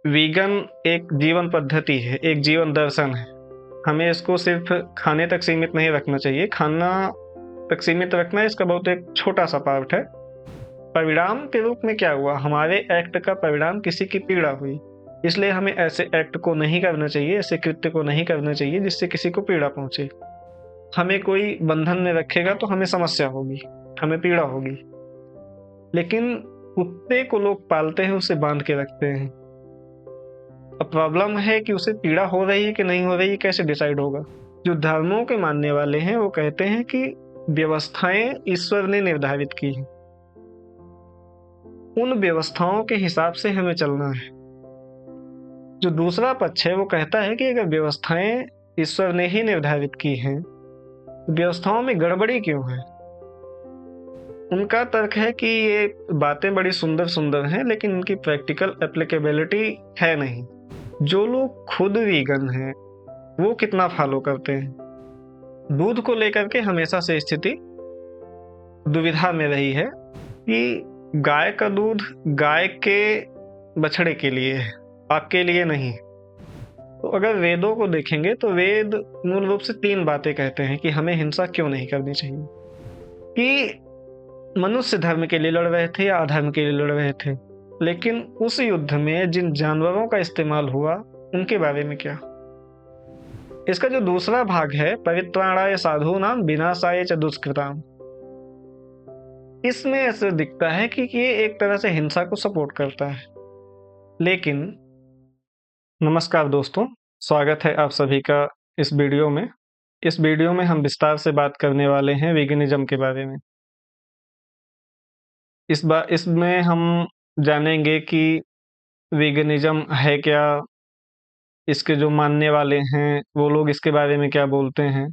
Vegan एक जीवन पद्धति है, एक जीवन दर्शन है। हमें इसको सिर्फ खाने तक सीमित नहीं रखना चाहिए। खाना तक सीमित रखना इसका बहुत एक छोटा-सा पार्ट है। परिणाम के रूप में क्या हुआ? हमारे एक्ट का परिणाम किसी की पीड़ा हुई। इसलिए हमें ऐसे एक्ट को नहीं करना चाहिए, ऐसे कृत्य को नहीं करना चाहिए जिससे किसी को पीड़ा पहुँचे। हमें कोई बंधन में रखेगा तो हमें समस्या होगी, हमें पीड़ा होगी। लेकिन कुत्ते को लोग पालते हैं, उसे बाँध के रखते हैं। अब प्रॉब्लम है कि उसे पीड़ा हो रही है कि नहीं हो रही है, कैसे डिसाइड होगा? जो धर्मों के मानने वाले हैं वो कहते हैं कि व्यवस्थाएं ईश्वर ने निर्धारित की हैं। उन व्यवस्थाओं के हिसाब से हमें चलना है। जो दूसरा पक्ष है वो कहता है कि अगर व्यवस्थाएं ईश्वर ने ही निर्धारित की हैं तो व्यवस्थाओं में गड़बड़ी क्यों है? उनका तर्क है कि ये बातें बड़ी सुंदर सुंदर हैं लेकिन इनकी प्रैक्टिकल एप्लीकेबिलिटी है नहीं। जो लोग खुद वीगन हैं वो कितना फॉलो करते हैं? दूध को लेकर के हमेशा से स्थिति दुविधा में रही है कि गाय का दूध गाय के बछड़े के लिए है, आपके लिए नहीं। तो अगर वेदों को देखेंगे तो वेद मूल रूप से 3 बातें कहते हैं कि हमें हिंसा क्यों नहीं करनी चाहिए। कि मनुष्य धर्म के लिए लड़ रहे थे या अधर्म के लिए लड़ रहे थे, लेकिन उस युद्ध में जिन जानवरों का इस्तेमाल हुआ उनके बारे में क्या? इसका जो दूसरा भाग है, परित्राणाय साधूनां विनाशाय च दुष्कृताम्, इसमें ऐसे दिखता है कि ये एक तरह से हिंसा को सपोर्ट करता है। लेकिन नमस्कार दोस्तों, स्वागत है आप सभी का इस वीडियो में। इस वीडियो में हम विस्तार से बात करने वाले हैं वीगनिज्म के बारे में। इसमें हम जानेंगे कि वीगनिज्म है क्या, इसके जो मानने वाले हैं वो लोग इसके बारे में क्या बोलते हैं,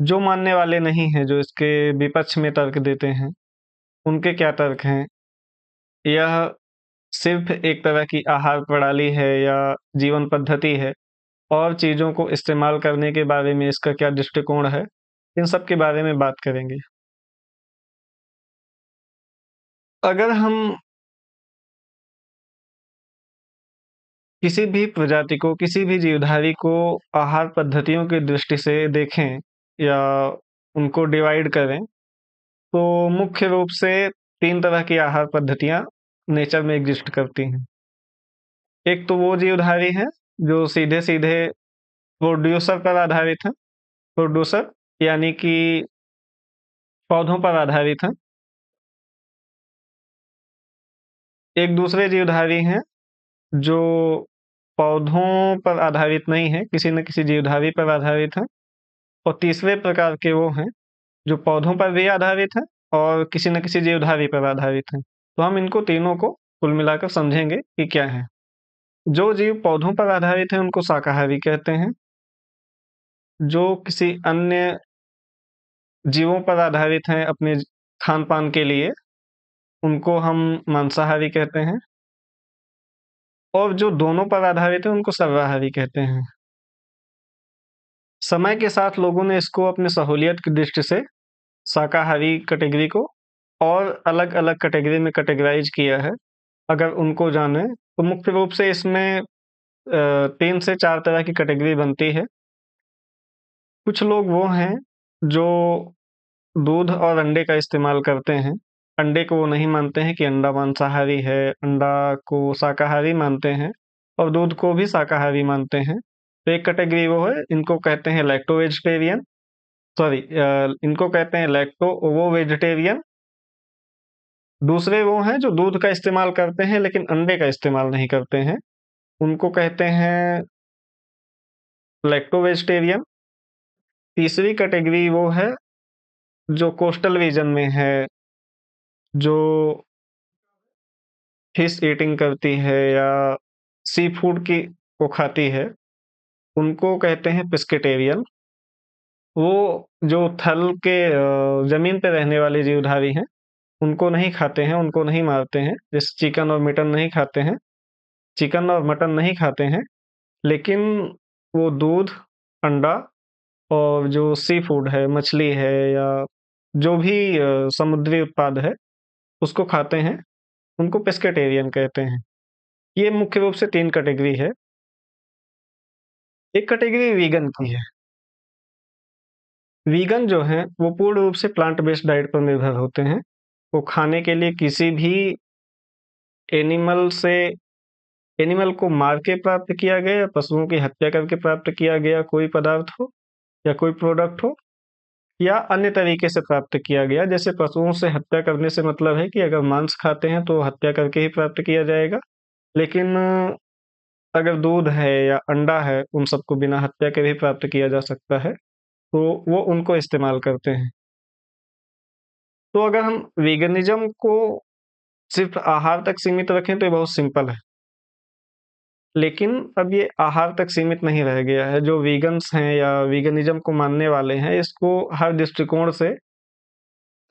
जो मानने वाले नहीं हैं, जो इसके विपक्ष में तर्क देते हैं, उनके क्या तर्क हैं। यह सिर्फ एक तरह की आहार प्रणाली है या जीवन पद्धति है, और चीज़ों को इस्तेमाल करने के बारे में इसका क्या दृष्टिकोण है, इन सब के बारे में बात करेंगे। अगर हम किसी भी प्रजाति को, किसी भी जीवधारी को आहार पद्धतियों की दृष्टि से देखें या उनको डिवाइड करें, तो मुख्य रूप से 3 तरह की आहार पद्धतियाँ नेचर में एग्जिस्ट करती हैं। एक तो वो जीवधारी हैं जो सीधे-सीधे प्रोड्यूसर पर आधारित हैं। प्रोड्यूसर यानी कि पौधों पर आधारित हैं। एक दूसरे जीवधारी हैं जो पौधों पर आधारित नहीं है, किसी न किसी जीवधारी पर आधारित हैं। और तीसरे प्रकार के वो हैं जो पौधों पर भी आधारित हैं और किसी न किसी जीवधारी पर आधारित हैं। तो हम इनको तीनों को कुल मिलाकर समझेंगे कि क्या है। जो जीव पौधों पर आधारित हैं उनको शाकाहारी कहते हैं। जो किसी अन्य जीवों पर आधारित हैं अपने खान-पान के लिए, उनको हम मांसाहारी कहते हैं। और जो दोनों पर आधारित हैं उनको सर्वाहारी कहते हैं। समय के साथ लोगों ने इसको अपनी सहूलियत की दृष्टि से शाकाहारी कैटेगरी को और अलग-अलग कैटेगरी में कैटेगराइज़ किया है। अगर उनको जानें तो मुख्य रूप से इसमें 3 से 4 तरह की कैटेगरी बनती है। कुछ लोग वो हैं जो दूध और अंडे का इस्तेमाल करते हैं। अंडे को वो नहीं मानते हैं कि अंडा मांसाहारी है, अंडा को शाकाहारी मानते हैं और दूध को भी शाकाहारी मानते हैं। तो एक कैटेगरी वो है, इनको कहते हैं लैक्टो वेजिटेरियन, सॉरी इनको कहते हैं लैक्टो ओवो वेजिटेरियन। दूसरे वो हैं जो दूध का इस्तेमाल करते हैं लेकिन अंडे का इस्तेमाल नहीं करते हैं, उनको कहते हैं लैक्टो वेजिटेरियन। तीसरी कैटेगरी वो है जो कोस्टल रीजन में है, जो फिश ईटिंग करती है या सी फूड की को खाती है, उनको कहते हैं पेस्केटेरियन। वो जो थल के ज़मीन पे रहने वाले जीवधारी हैं, उनको नहीं खाते हैं, उनको नहीं मारते हैं, जैसे चिकन और मटन नहीं खाते हैं। चिकन और मटन नहीं खाते हैं, लेकिन वो दूध, अंडा और जो सी फूड है, मछली है या जो भी समुद्री उत्पाद है, उसको खाते हैं, उनको पेस्केटेरियन कहते हैं। ये मुख्य रूप से 3 कैटेगरी है। एक कैटेगरी वीगन की है। वीगन जो हैं, वो पूर्ण रूप से प्लांट बेस्ड डाइट पर निर्भर होते हैं। वो खाने के लिए किसी भी एनिमल से एनिमल को मार के प्राप्त किया गया या पशुओं की हत्या करके प्राप्त किया गया कोई पदार्थ हो या कोई प्रोडक्ट हो या अन्य तरीके से प्राप्त किया गया। जैसे पशुओं से हत्या करने से मतलब है कि अगर मांस खाते हैं तो हत्या करके ही प्राप्त किया जाएगा। लेकिन अगर दूध है या अंडा है, उन सबको बिना हत्या के भी प्राप्त किया जा सकता है, तो वो उनको इस्तेमाल करते हैं। तो अगर हम वीगनिज़्म को सिर्फ़ आहार तक सीमित रखें तो ये बहुत सिंपल है। लेकिन अब ये आहार तक सीमित नहीं रह गया है। जो वीगन्स हैं या वीगनिज़्म को मानने वाले हैं, इसको हर दृष्टिकोण से,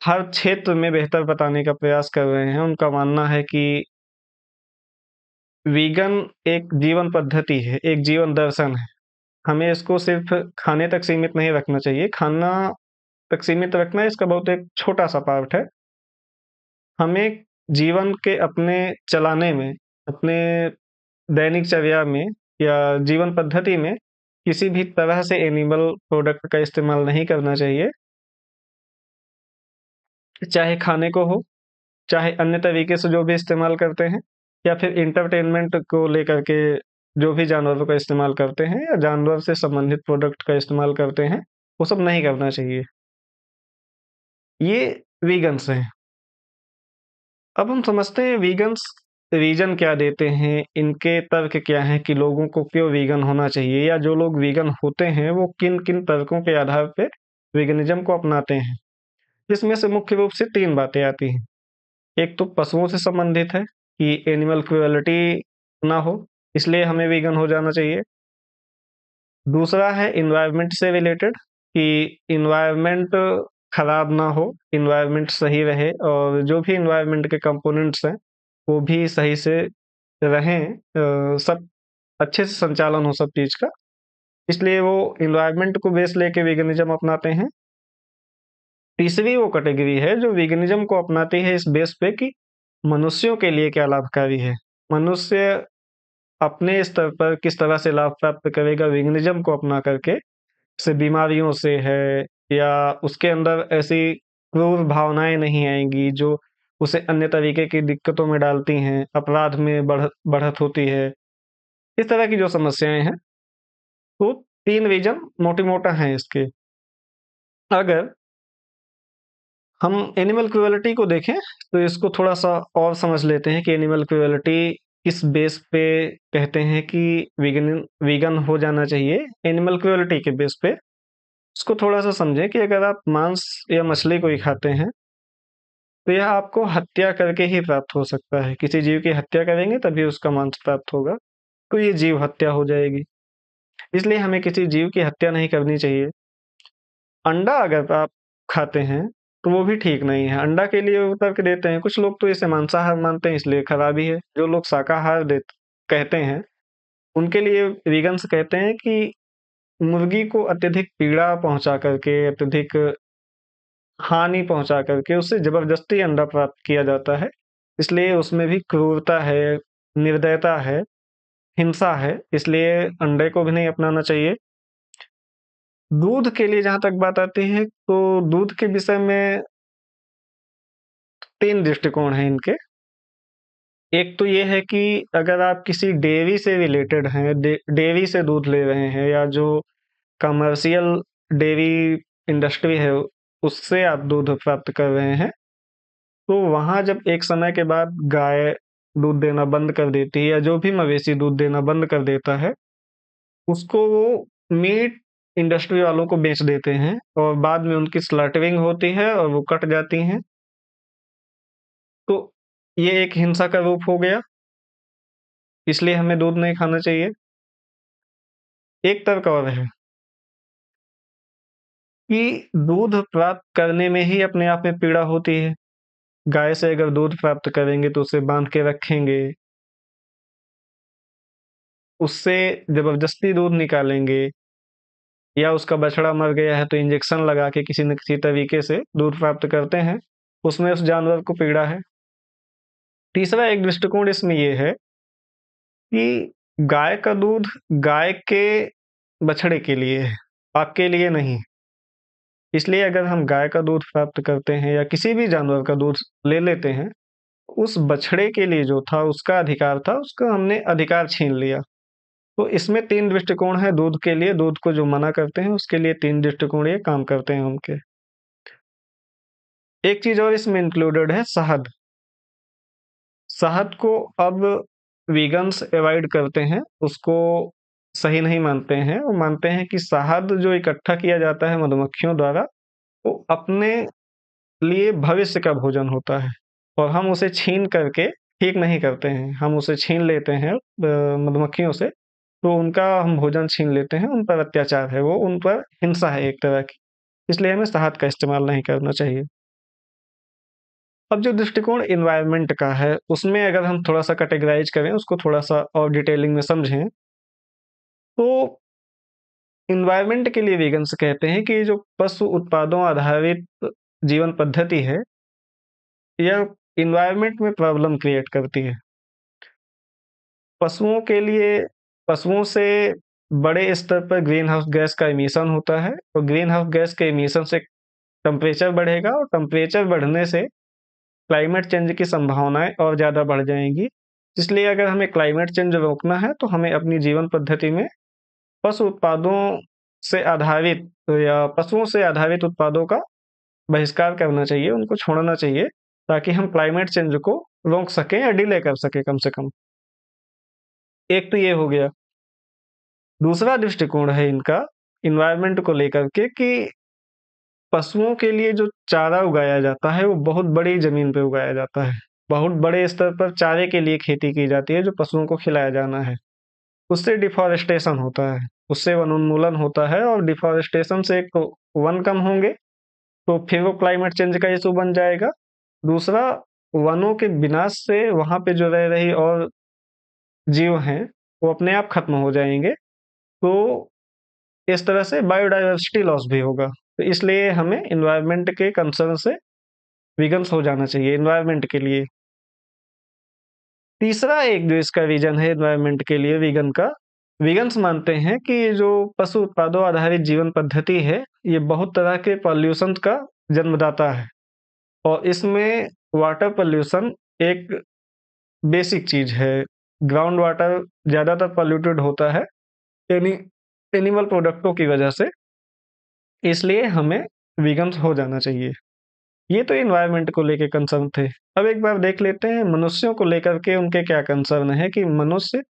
हर क्षेत्र में बेहतर बताने का प्रयास कर रहे हैं। उनका मानना है कि वीगन एक जीवन पद्धति है, एक जीवन दर्शन है। हमें इसको सिर्फ़ खाने तक सीमित नहीं रखना चाहिए। खाना तक सीमित रखना इसका बहुत एक छोटा-सा पार्ट है। हमें जीवन के अपने चलाने में, अपने दैनिकचर्या में या जीवन पद्धति में किसी भी तरह से एनिमल प्रोडक्ट का इस्तेमाल नहीं करना चाहिए। चाहे खाने को हो, चाहे अन्य तरीके से जो भी इस्तेमाल करते हैं या फिर एंटरटेनमेंट को लेकर के जो भी जानवरों का इस्तेमाल करते हैं या जानवर से संबंधित प्रोडक्ट का इस्तेमाल करते हैं, वो सब नहीं करना चाहिए। ये वीगन्स हैं। अब हम समझते हैं वीगन्स रीज़न क्या देते हैं, इनके तर्क क्या हैं कि लोगों को क्यों वीगन होना चाहिए या जो लोग वीगन होते हैं, वो किन-किन तर्कों के आधार पे वीगनिज़्म को अपनाते हैं। इसमें से मुख्य रूप से 3 बातें आती हैं। एक तो पशुओं से संबंधित है कि एनिमल क्रुएल्टी ना हो, इसलिए हमें वीगन हो जाना चाहिए। दूसरा है एनवायरनमेंट से रिलेटेड कि एनवायरनमेंट खराब ना हो, एनवायरनमेंट सही रहे और जो भी एनवायरनमेंट के कंपोनेंट्स हैं, वो भी सही से रहें, सब अच्छे से संचालन हो सब चीज़ का। इसलिए वो एनवायरनमेंट को बेस लेके वीगनिज़्म अपनाते हैं। तीसरी वो कैटेगरी है जो वीगनिज़्म को अपनाती है इस बेस पे कि मनुष्यों के लिए क्या लाभकारी है। मनुष्य अपने स्तर पर किस तरह से लाभ प्राप्त करेगा वीगनिज़्म को अपना करके, जैसे बीमारियों से है या उसके अंदर ऐसी क्रूर भावनाएँ नहीं आएँगी जो उसे अन्य तरीके की दिक्कतों में डालती हैं, अपराध में बढ़त होती है। इस तरह की जो समस्याएँ हैं, तो 3 रीज़न मोटे-मोटा हैं इसके। अगर हम एनिमल क्रुएल्टी को देखें, तो इसको थोड़ा-सा और समझ लेते हैं कि एनिमल क्रुएल्टी किस बेस पे कहते हैं कि वीगन हो जाना चाहिए, एनिमल क्रुएल्टी के बेस पे। इसको थोड़ा-सा समझें कि अगर आप मांस या मछली कोई खाते हैं, तो यह आपको हत्या करके ही प्राप्त हो सकता है। किसी जीव की हत्या करेंगे तभी उसका मांस प्राप्त होगा, तो ये जीव हत्या हो जाएगी। इसलिए हमें किसी जीव की हत्या नहीं करनी चाहिए। अंडा अगर आप खाते हैं, तो वो भी ठीक नहीं है। अंडा के लिए वो तर्क देते हैं, कुछ लोग तो इसे मांसाहार मानते हैं इसलिए खराबी है। जो लोग शाकाहार कहते हैं, उनके लिए वीगन्स कहते हैं कि मुर्गी को अत्यधिक पीड़ा पहुँचा करके, अत्यधिक हानि पहुँचा करके उससे ज़बरदस्ती अंडा प्राप्त किया जाता है। इसलिए उसमें भी क्रूरता है, निर्दयता है, हिंसा है, इसलिए अंडे को भी नहीं अपनाना चाहिए। दूध के लिए जहाँ तक बात आती है, तो दूध के विषय में 3 दृष्टिकोण हैं इनके। एक तो ये है कि अगर आप किसी डेयरी से रिलेटेड हैं, डेयरी से दूध ले रहे हैं या जो कमर्शियल डेयरी इंडस्ट्री है, उससे आप दूध प्राप्त कर रहे हैं, तो वहाँ जब एक समय के बाद गाय दूध देना बंद कर देती है या जो भी मवेशी दूध देना बंद कर देता है, उसको वो मीट इंडस्ट्री वालों को बेच देते हैं और बाद में उनकी स्लॉटरिंग होती है और वो कट जाती हैं। तो ये एक हिंसा का रूप हो गया, इसलिए हमें दूध नहीं खाना चाहिए। एक तर्क और है कि दूध प्राप्त करने में ही अपने आप में पीड़ा होती है। गाय से अगर दूध प्राप्त करेंगे तो उसे बाँध के रखेंगे, उससे ज़बरदस्ती दूध निकालेंगे या उसका बछड़ा मर गया है तो इंजेक्शन लगा के किसी न किसी तरीके से दूध प्राप्त करते हैं, उसमें उस जानवर को पीड़ा है। तीसरा एक दृष्टिकोण इसमें ये है कि गाय का दूध गाय के बछड़े के लिए है, आपके लिए नहीं। इसलिए अगर हम गाय का दूध प्राप्त करते हैं या किसी भी जानवर का दूध ले लेते हैं, उस बछड़े के लिए जो था, उसका अधिकार था, उसका हमने अधिकार छीन लिया। तो इसमें 3 दृष्टिकोण हैं दूध के लिए, दूध को जो मना करते हैं, उसके लिए 3 दृष्टिकोण ये काम करते हैं उनके। एक चीज़ और इसमें इंक्लूडेड है शहद। शहद को अब वीगन्स अवॉइड करते हैं, उसको सही नहीं मानते हैं। वो मानते हैं कि शहद जो इकट्ठा किया जाता है मधुमक्खियों द्वारा, वो अपने लिए भविष्य का भोजन होता है और हम उसे छीन करके ठीक नहीं करते हैं। हम उसे छीन लेते हैं मधुमक्खियों से, तो उनका हम भोजन छीन लेते हैं, उन पर अत्याचार है वो, उन पर हिंसा है एक तरह की। इसलिए हमें शहद का इस्तेमाल नहीं करना चाहिए। अब जो दृष्टिकोण एनवायरनमेंट का है, उसमें अगर हम थोड़ा-सा कैटेगराइज़ करें, उसको थोड़ा-सा और डिटेलिंग में समझें, तो एनवायरनमेंट के लिए वीगन्स कहते हैं कि जो पशु उत्पादों आधारित जीवन पद्धति है, यह एनवायरनमेंट में प्रॉब्लम क्रिएट करती है। पशुओं के लिए पशुओं से बड़े स्तर पर ग्रीन हाउस गैस का एमिशन होता है और ग्रीन हाउस गैस के एमिशन से टेम्परेचर बढ़ेगा और टेम्परेचर बढ़ने से क्लाइमेट चेंज की संभावनाएँ और ज़्यादा बढ़ जाएँगी। इसलिए अगर हमें क्लाइमेट चेंज रोकना है, तो हमें अपनी जीवन पद्धति में पशु उत्पादों से आधारित या पशुओं से आधारित उत्पादों का बहिष्कार करना चाहिए, उनको छोड़ना चाहिए, ताकि हम क्लाइमेट चेंज को रोक सकें या डिले कर सकें कम से कम। एक तो ये हो गया। दूसरा दृष्टिकोण है इनका एनवायरनमेंट को लेकर के कि पशुओं के लिए जो चारा उगाया जाता है, वो बहुत बड़ी ज़मीन पे उगाया जाता है। बहुत बड़े स्तर पर चारे के लिए खेती की जाती है, जो पशुओं को खिलाया जाना है। उससे डिफ़ॉरेस्टेशन होता है, उससे वनोन्मूलन होता है और डिफ़ॉरेस्टेशन से एक तो वन कम होंगे, तो फिर वो क्लाइमेट चेंज का इश्यू बन जाएगा। दूसरा, वनों के विनाश से वहाँ पे जो रह रही और जीव हैं, वो अपने आप खत्म हो जाएँगे। तो इस तरह से बायोडायवर्सिटी लॉस भी होगा। तो इसलिए हमें एनवायरनमेंट के कंसर्न से वीगन्स हो जाना चाहिए एनवायरनमेंट के लिए। तीसरा एक जो इसका रीज़न है एनवायरनमेंट के लिए वीगन का, वीगन्स मानते हैं कि ये जो पशु उत्पादों आधारित जीवन पद्धति है, ये बहुत तरह के पॉल्यूशन का जन्मदाता है और इसमें वाटर पॉल्यूशन एक बेसिक चीज़ है। ग्राउंड वाटर ज़्यादातर पॉल्यूटेड होता है एनी एनिमल प्रोडक्टों की वजह से, इसलिए हमें वीगन्स हो जाना चाहिए। ये तो एनवायरनमेंट को लेके कंसर्न थे। अब एक बार देख लेते हैं मनुष्यों को लेकर के उनके क्या कंसर्न है कि मनुष्य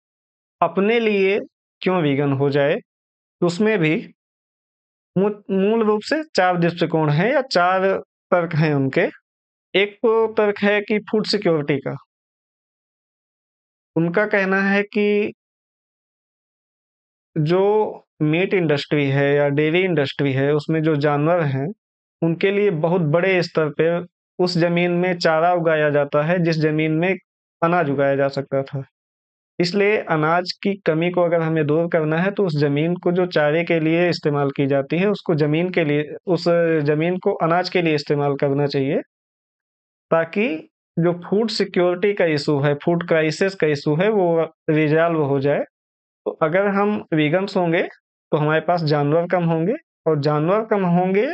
अपने लिए क्यों वीगन हो जाए? तो उसमें भी मूल रूप से 4 दृष्टिकोण हैं या 4 तर्क हैं उनके। एक तो तर्क है कि फूड सिक्योरिटी का। उनका कहना है कि जो मीट इंडस्ट्री है या डेयरी इंडस्ट्री है, उसमें जो जानवर हैं, उनके लिए बहुत बड़े स्तर पे उस ज़मीन में चारा उगाया जाता है, जिस ज़मीन में अनाज उगाया जा सकता था। इसलिए अनाज की कमी को अगर हमें दूर करना है, तो उस ज़मीन को जो चारे के लिए इस्तेमाल की जाती है, उसको ज़मीन के लिए उस ज़मीन को अनाज के लिए इस्तेमाल करना चाहिए, ताकि जो फूड सिक्योरिटी का इश्यू है, फूड क्राइसिस का इश्यू है, वो रिज़ॉल्व हो जाए। तो अगर हम वीगन्स होंगे, तो हमारे पास जानवर कम होंगे और जानवर कम होंगे,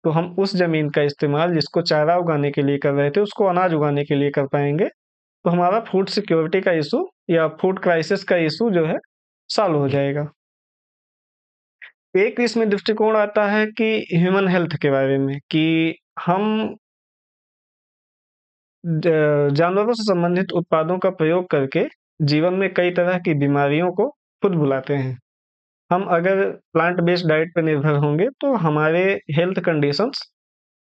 तो हम उस ज़मीन का इस्तेमाल जिसको चारा उगाने के लिए कर रहे थे, उसको अनाज उगाने के लिए कर पाएँगे। तो हमारा फूड सिक्योरिटी का इश्यू या फूड क्राइसिस का इश्यू जो है, सॉल्व हो जाएगा। एक इसमें दृष्टिकोण आता है कि ह्यूमन हेल्थ के बारे में कि हम जानवरों से संबंधित उत्पादों का प्रयोग करके जीवन में कई तरह की बीमारियों को खुद बुलाते हैं। हम अगर प्लांट बेस्ड डाइट पे निर्भर होंगे, तो हमारे हेल्थ कंडीशंस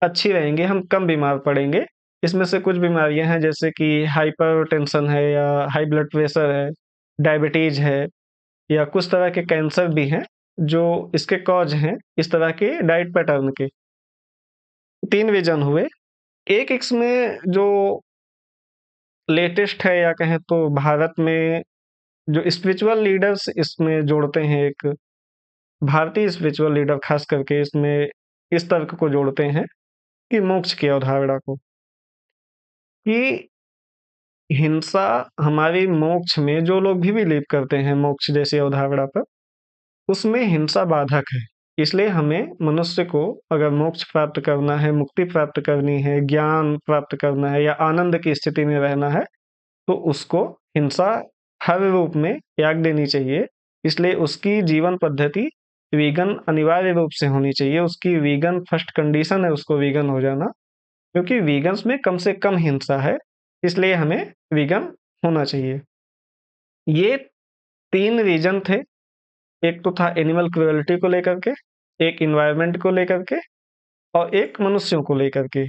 अच्छी रहेंगी, हम कम बीमार पड़ेंगे। इसमें से कुछ बीमारियाँ हैं जैसे कि हाइपरटेंशन है या हाई ब्लड प्रेशर है, डायबिटीज़ है या कुछ तरह के कैंसर भी हैं, जो इसके कॉज़ हैं, इस तरह के डाइट पैटर्न के। 3 रीज़न हुए। एक इसमें जो लेटेस्ट है या कहें तो भारत में जो स्पिरिचुअल लीडर्स इसमें जोड़ते हैं एक भारतीय स्पिरिचुअल लीडर खास करके इसमें इस तर्क को जोड़ते हैं कि मोक्ष की अवधारणा को कि हिंसा हमारी मोक्ष में जो लोग भी बिलीव करते हैं मोक्ष जैसी अवधारणा पर, उसमें हिंसा बाधक है। इसलिए हमें मनुष्य को अगर मोक्ष प्राप्त करना है, मुक्ति प्राप्त करनी है, ज्ञान प्राप्त करना है या आनंद की स्थिति में रहना है, तो उसको हिंसा हर रूप में त्याग देनी चाहिए। इसलिए उसकी जीवन पद्धति वीगन अनिवार्य रूप से होनी चाहिए। उसकी वीगन फर्स्ट कंडीशन है उसको वीगन हो जाना, क्योंकि वीगन्स में कम से कम हिंसा है, इसलिए हमें वीगन होना चाहिए। ये 3 रीज़न थे, एक तो था एनिमल क्रुएल्टी को लेकर के, एक एनवायरनमेंट को लेकर के और एक मनुष्यों को लेकर के।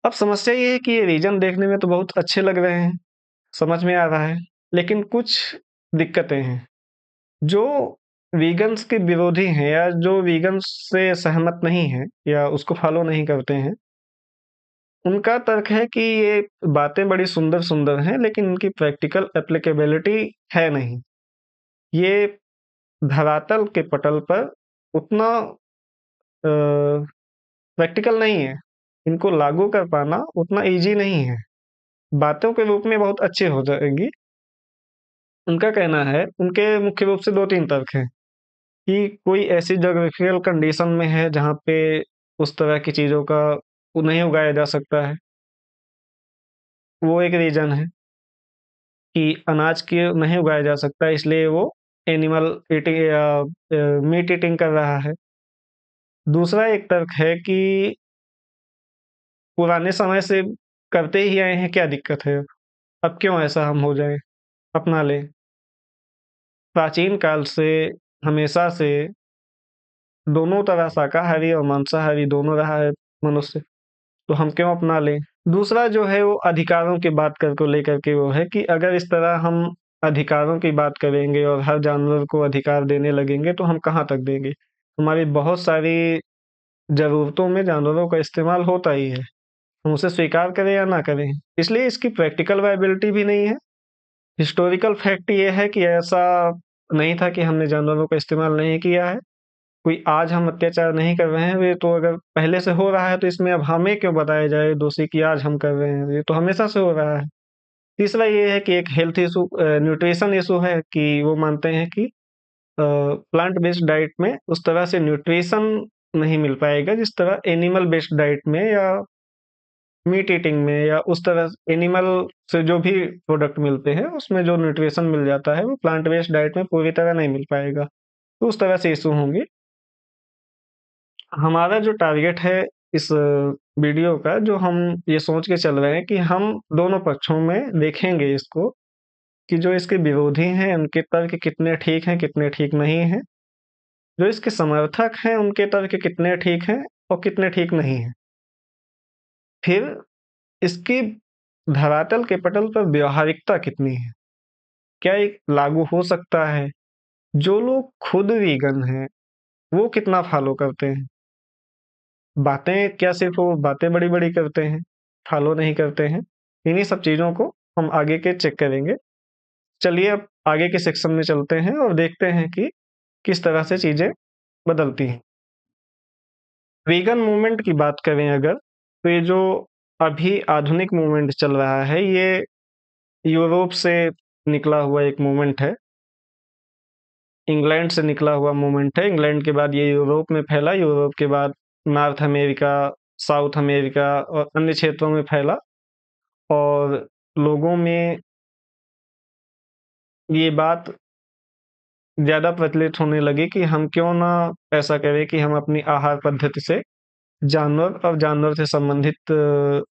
अब समस्या ये है कि ये रीज़न देखने में तो बहुत अच्छे लग रहे हैं, समझ में आ रहा है, लेकिन कुछ दिक्कतें हैं। जो वीगन्स के विरोधी हैं या जो वीगन्स से सहमत नहीं हैं या उसको फॉलो नहीं करते हैं, उनका तर्क है कि ये बातें बड़ी सुंदर-सुंदर हैं, लेकिन इनकी प्रैक्टिकल एप्लीकेबिलिटी है नहीं। ये धरातल के पटल पर उतना प्रैक्टिकल नहीं है। इनको लागू कर पाना उतना ईज़ी नहीं है। बातों के रूप में बहुत अच्छी हो जाएँगी। उनका कहना है उनके मुख्य रूप से 2-3 तर्क हैं कि कोई ऐसी ज्योग्राफिकल कंडीशन में है जहाँ पे उस तरह की चीज़ों का वो नहीं उगाया जा सकता है। वो एक रीज़न है कि अनाज की नहीं उगाया जा सकता इसलिए वो एनिमल ईटिंग या मीट ईटिंग कर रहा है। दूसरा एक तर्क है कि पुराने समय से करते ही आए हैं, क्या दिक्कत है? अब क्यों ऐसा हम हो जाएँ, अपना लें? प्राचीन काल से हमेशा से दोनों तरह शाकाहारी और मांसाहारी दोनों रहा है मनुष्य, तो हम क्यों अपना लें? दूसरा जो है वो अधिकारों की बात कर को लेकर के वो है कि अगर इस तरह हम अधिकारों की बात करेंगे और हर जानवर को अधिकार देने लगेंगे तो हम कहाँ तक देंगे? हमारी बहुत सारी ज़रूरतों में जानवरों का इस्तेमाल होता ही है, हम उसे स्वीकार करें या ना करें। इसलिए इसकी प्रैक्टिकल वायबिलिटी भी नहीं है। हिस्टोरिकल फैक्ट ये है कि ऐसा नहीं था कि हमने जानवरों का इस्तेमाल नहीं किया है। कोई आज हम अत्याचार नहीं कर रहे हैं, ये तो अगर पहले से हो रहा है तो इसमें अब हमें क्यों बताया जाए दोषी कि आज हम कर रहे हैं, ये तो हमेशा से हो रहा है। तीसरा ये है कि एक हेल्थ इश्यू न्यूट्रिशन इश्यू है कि वो मानते हैं कि प्लांट बेस्ड डाइट में उस तरह से न्यूट्रिशन नहीं मिल पाएगा जिस तरह एनिमल बेस्ड डाइट में या मीट ईटिंग में या उस तरह एनिमल से जो भी प्रोडक्ट मिलते हैं उसमें जो न्यूट्रिशन मिल जाता है वो प्लांट बेस्ड डाइट में पूरी तरह नहीं मिल पाएगा। तो उस तरह से इश्यू होंगे। हमारा जो टारगेट है इस वीडियो का, जो हम ये सोच के चल रहे हैं कि हम दोनों पक्षों में देखेंगे इसको, कि जो इसके विरोधी हैं उनके तर्क कितने ठीक हैं, कितने ठीक नहीं हैं। जो इसके समर्थक हैं उनके तर्क कितने ठीक हैं और कितने ठीक नहीं हैं। फिर इसकी धरातल के पटल पर व्यावहारिकता कितनी है? क्या ये लागू हो सकता है? जो लोग खुद वीगन हैं, वो कितना फॉलो करते हैं? बातें क्या सिर्फ़ वो बातें बड़ी-बड़ी करते हैं, फॉलो नहीं करते हैं? इन्हीं सब चीज़ों को हम आगे के चेक करेंगे। चलिए अब आगे के सेक्शन में चलते हैं और देखते हैं कि किस तरह से चीज़ें बदलती हैं। वीगन मूवमेंट की बात करें अगर, तो ये जो अभी आधुनिक मूवमेंट चल रहा है, ये यूरोप से निकला हुआ एक मूवमेंट है। इंग्लैंड से निकला हुआ मूवमेंट है। इंग्लैंड के बाद ये यूरोप में फैला, यूरोप के बाद नॉर्थ अमेरिका, साउथ अमेरिका और अन्य क्षेत्रों में फैला और लोगों में ये बात ज़्यादा प्रचलित होने लगी कि हम क्यों ना ऐसा करें कि हम अपनी आहार पद्धति से जानवर और जानवर से संबंधित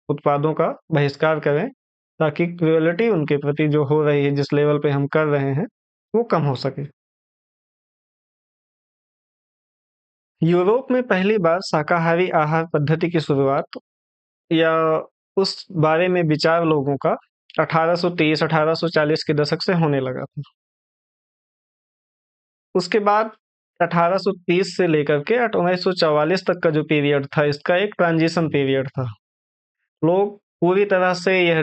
उत्पादों का बहिष्कार करें, ताकि क्रुएल्टी उनके प्रति जो हो रही है, जिस लेवल पे हम कर रहे हैं, वो कम हो सके। यूरोप में पहली बार शाकाहारी आहार पद्धति की शुरुआत या उस बारे में विचार लोगों का 1830-1840 के दशक से होने लगा था। उसके बाद 1830 से लेकर के 1944 तक का जो पीरियड था, इसका एक ट्रांजिशन पीरियड था। लोग पूरी तरह से यह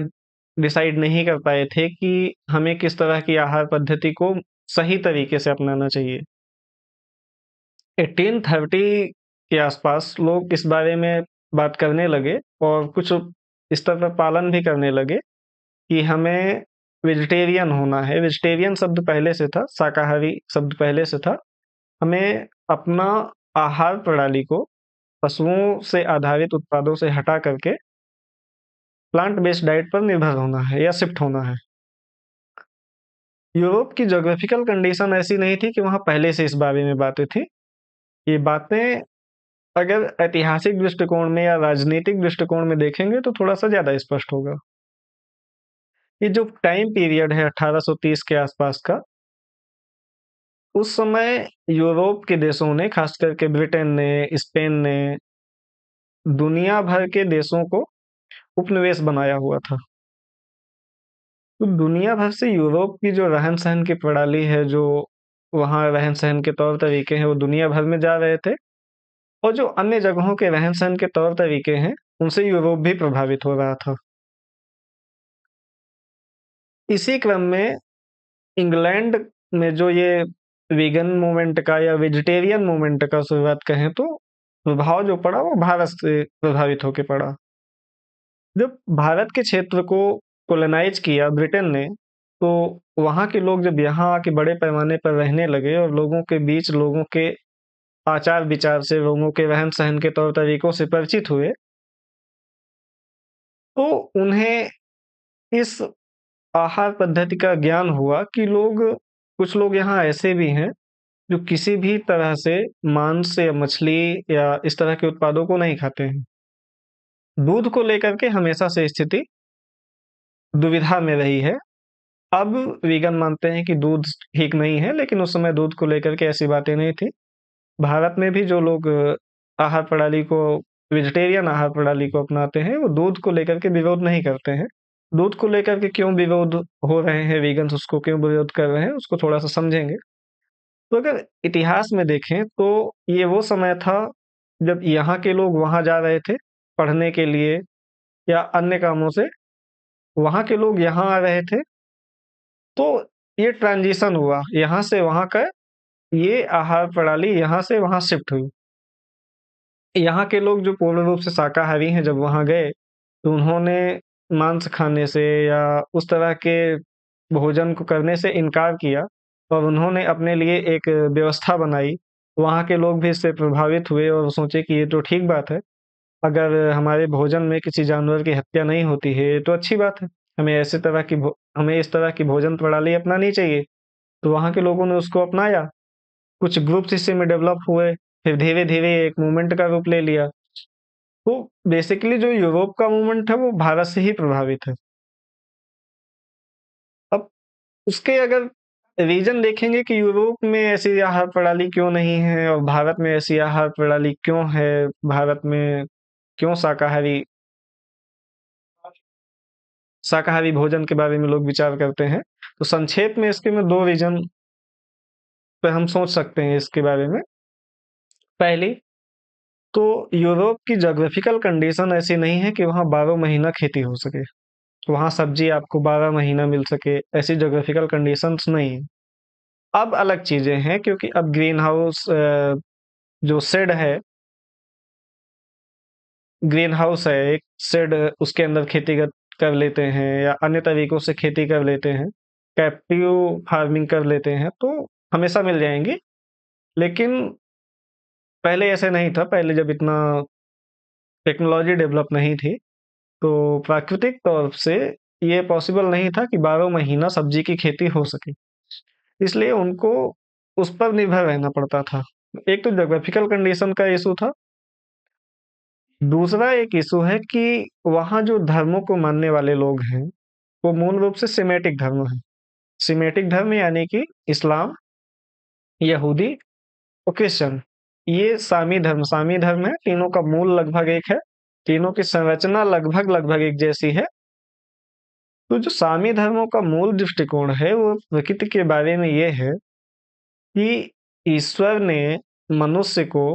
डिसाइड नहीं कर पाए थे कि हमें किस तरह की आहार पद्धति को सही तरीके से अपनाना चाहिए। 1830 के आसपास लोग इस बारे में बात करने लगे और कुछ स्तर पर पालन भी करने लगे कि हमें वेजिटेरियन होना है। वेजिटेरियन शब्द पहले से था, शाकाहारी शब्द पहले से था। हमें अपना आहार प्रणाली को पशुओं से आधारित उत्पादों से हटा करके प्लांट बेस्ड डाइट पर निर्भर होना है या शिफ्ट होना है। यूरोप की ज्योग्राफिकल कंडीशन ऐसी नहीं थी कि वहाँ पहले से इस बारे में बातें थी। ये बातें अगर ऐतिहासिक दृष्टिकोण में या राजनीतिक दृष्टिकोण में देखेंगे तो थोड़ा-सा ज़्यादा स्पष्ट होगा। ये जो टाइम पीरियड है 1830 के आसपास का, उस समय यूरोप के देशों ने, खास करके ब्रिटेन ने, स्पेन ने, दुनिया भर के देशों को उपनिवेश बनाया हुआ था। तो दुनिया भर से यूरोप की जो रहन-सहन की प्रणाली है, जो वहाँ रहन-सहन के तौर-तरीके हैं, वो दुनिया भर में जा रहे थे और जो अन्य जगहों के रहन-सहन के तौर-तरीके हैं, उनसे यूरोप भी प्रभावित हो रहा था। इसी क्रम में इंग्लैंड में जो ये वीगन मूवमेंट का या वेजिटेरियन मूवमेंट का शुरुआत कहें तो प्रभाव जो पड़ा वो भारत से प्रभावित होके पड़ा। जब भारत के क्षेत्र को कोलोनाइज़ किया ब्रिटेन ने, तो वहाँ के लोग जब यहाँ आके बड़े पैमाने पर रहने लगे और लोगों के बीच लोगों के आचार-विचार से, लोगों के रहन-सहन के तौर-तरीकों से परिचित हुए, तो उन्हें इस आहार पद्धति का ज्ञान हुआ कि कुछ लोग यहाँ ऐसे भी हैं, जो किसी भी तरह से मांस या मछली या इस तरह के उत्पादों को नहीं खाते हैं। दूध को लेकर के हमेशा से स्थिति दुविधा में रही है। अब वीगन मानते हैं कि दूध ठीक नहीं है, लेकिन उस समय दूध को लेकर के ऐसी बातें नहीं थी। भारत में भी जो लोग आहार प्रणाली को वेजिटेरियन आहार प्रणाली को अपनाते हैं, वो दूध को लेकर के विरोध नहीं करते हैं। दूध को लेकर के क्यों विरोध हो रहे हैं वीगन्स उसको क्यों विरोध कर रहे हैं, उसको थोड़ा-सा समझेंगे। तो अगर इतिहास में देखें तो ये वो समय था जब यहाँ के लोग वहाँ जा रहे थे पढ़ने के लिए या अन्य कामों से, वहाँ के लोग यहाँ आ रहे थे, तो ये ट्रांज़िशन हुआ, यहाँ से वहाँ का ये आहार प्रणाली यहाँ से वहाँ शिफ्ट हुई। यहाँ के लोग जो पूर्ण रूप से शाकाहारी हैं जब वहाँ गए, तो उन्होंने मांस खाने से या उस तरह के भोजन को करने से इनकार किया और उन्होंने अपने लिए एक व्यवस्था बनाई। वहाँ के लोग भी इससे प्रभावित हुए और सोचे कि ये तो ठीक बात है, अगर हमारे भोजन में किसी जानवर की हत्या नहीं होती है, तो अच्छी बात है। हमें इस तरह की भोजन प्रणाली अपनानी चाहिए। तो वहाँ के लोगों ने उसको अपनाया, कुछ ग्रुप्स इसी में डेवलप हुए, फिर धीरे-धीरे एक मूवमेंट का रूप ले लिया। तो बेसिकली जो यूरोप का मूवमेंट है वो भारत से ही प्रभावित है। अब उसके अगर रीज़न देखेंगे कि यूरोप में ऐसी आहार प्रणाली क्यों नहीं है और भारत में ऐसी आहार प्रणाली क्यों है, भारत में क्यों शाकाहारी भोजन के बारे में लोग विचार करते हैं। तो संक्षेप में इसके मैं 2 रीज़न पे हम सोच सकते हैं इसके बारे में। पहली, तो यूरोप की ज्योग्राफिकल कंडीशन ऐसी नहीं है कि वहाँ 12 महीना खेती हो सके। वहाँ सब्ज़ी आपको 12 महीना मिल सके, ऐसी ज्योग्राफिकल कंडीशंस नहीं है। अब अलग चीज़ें हैं क्योंकि अब जो शेड है ग्रीन हाउस है एक शेड, उसके अंदर खेती कर लेते हैं या अन्य तरीकों से खेती कर लेते हैं, कैप्टिव फार्मिंग कर लेते हैं, तो हमेशा मिल जाएँगी। लेकिन पहले ऐसे नहीं था, पहले जब इतना टेक्नोलॉजी डेवलप नहीं थी, तो प्राकृतिक तौर से ये पॉसिबल नहीं था कि 12 महीना सब्ज़ी की खेती हो सके। इसलिए उनको उस पर निर्भर रहना पड़ता था। एक तो ज्योग्राफिकल कंडीशन का इश्यू था, दूसरा एक इश्यू है कि वहाँ जो धर्मों को मानने वाले लोग हैं, वो मूल रूप से सेमेटिक धर्म हैं। सेमेटिक धर्म यानी कि इस्लाम, यहूदी और क्रिश्चियन। ये सामी धर्म है, तीनों का मूल लगभग एक है, तीनों की संरचना लगभग एक जैसी है। तो जो सामी धर्मों का मूल दृष्टिकोण है, वो प्रकृति के बारे में ये है कि ईश्वर ने मनुष्य को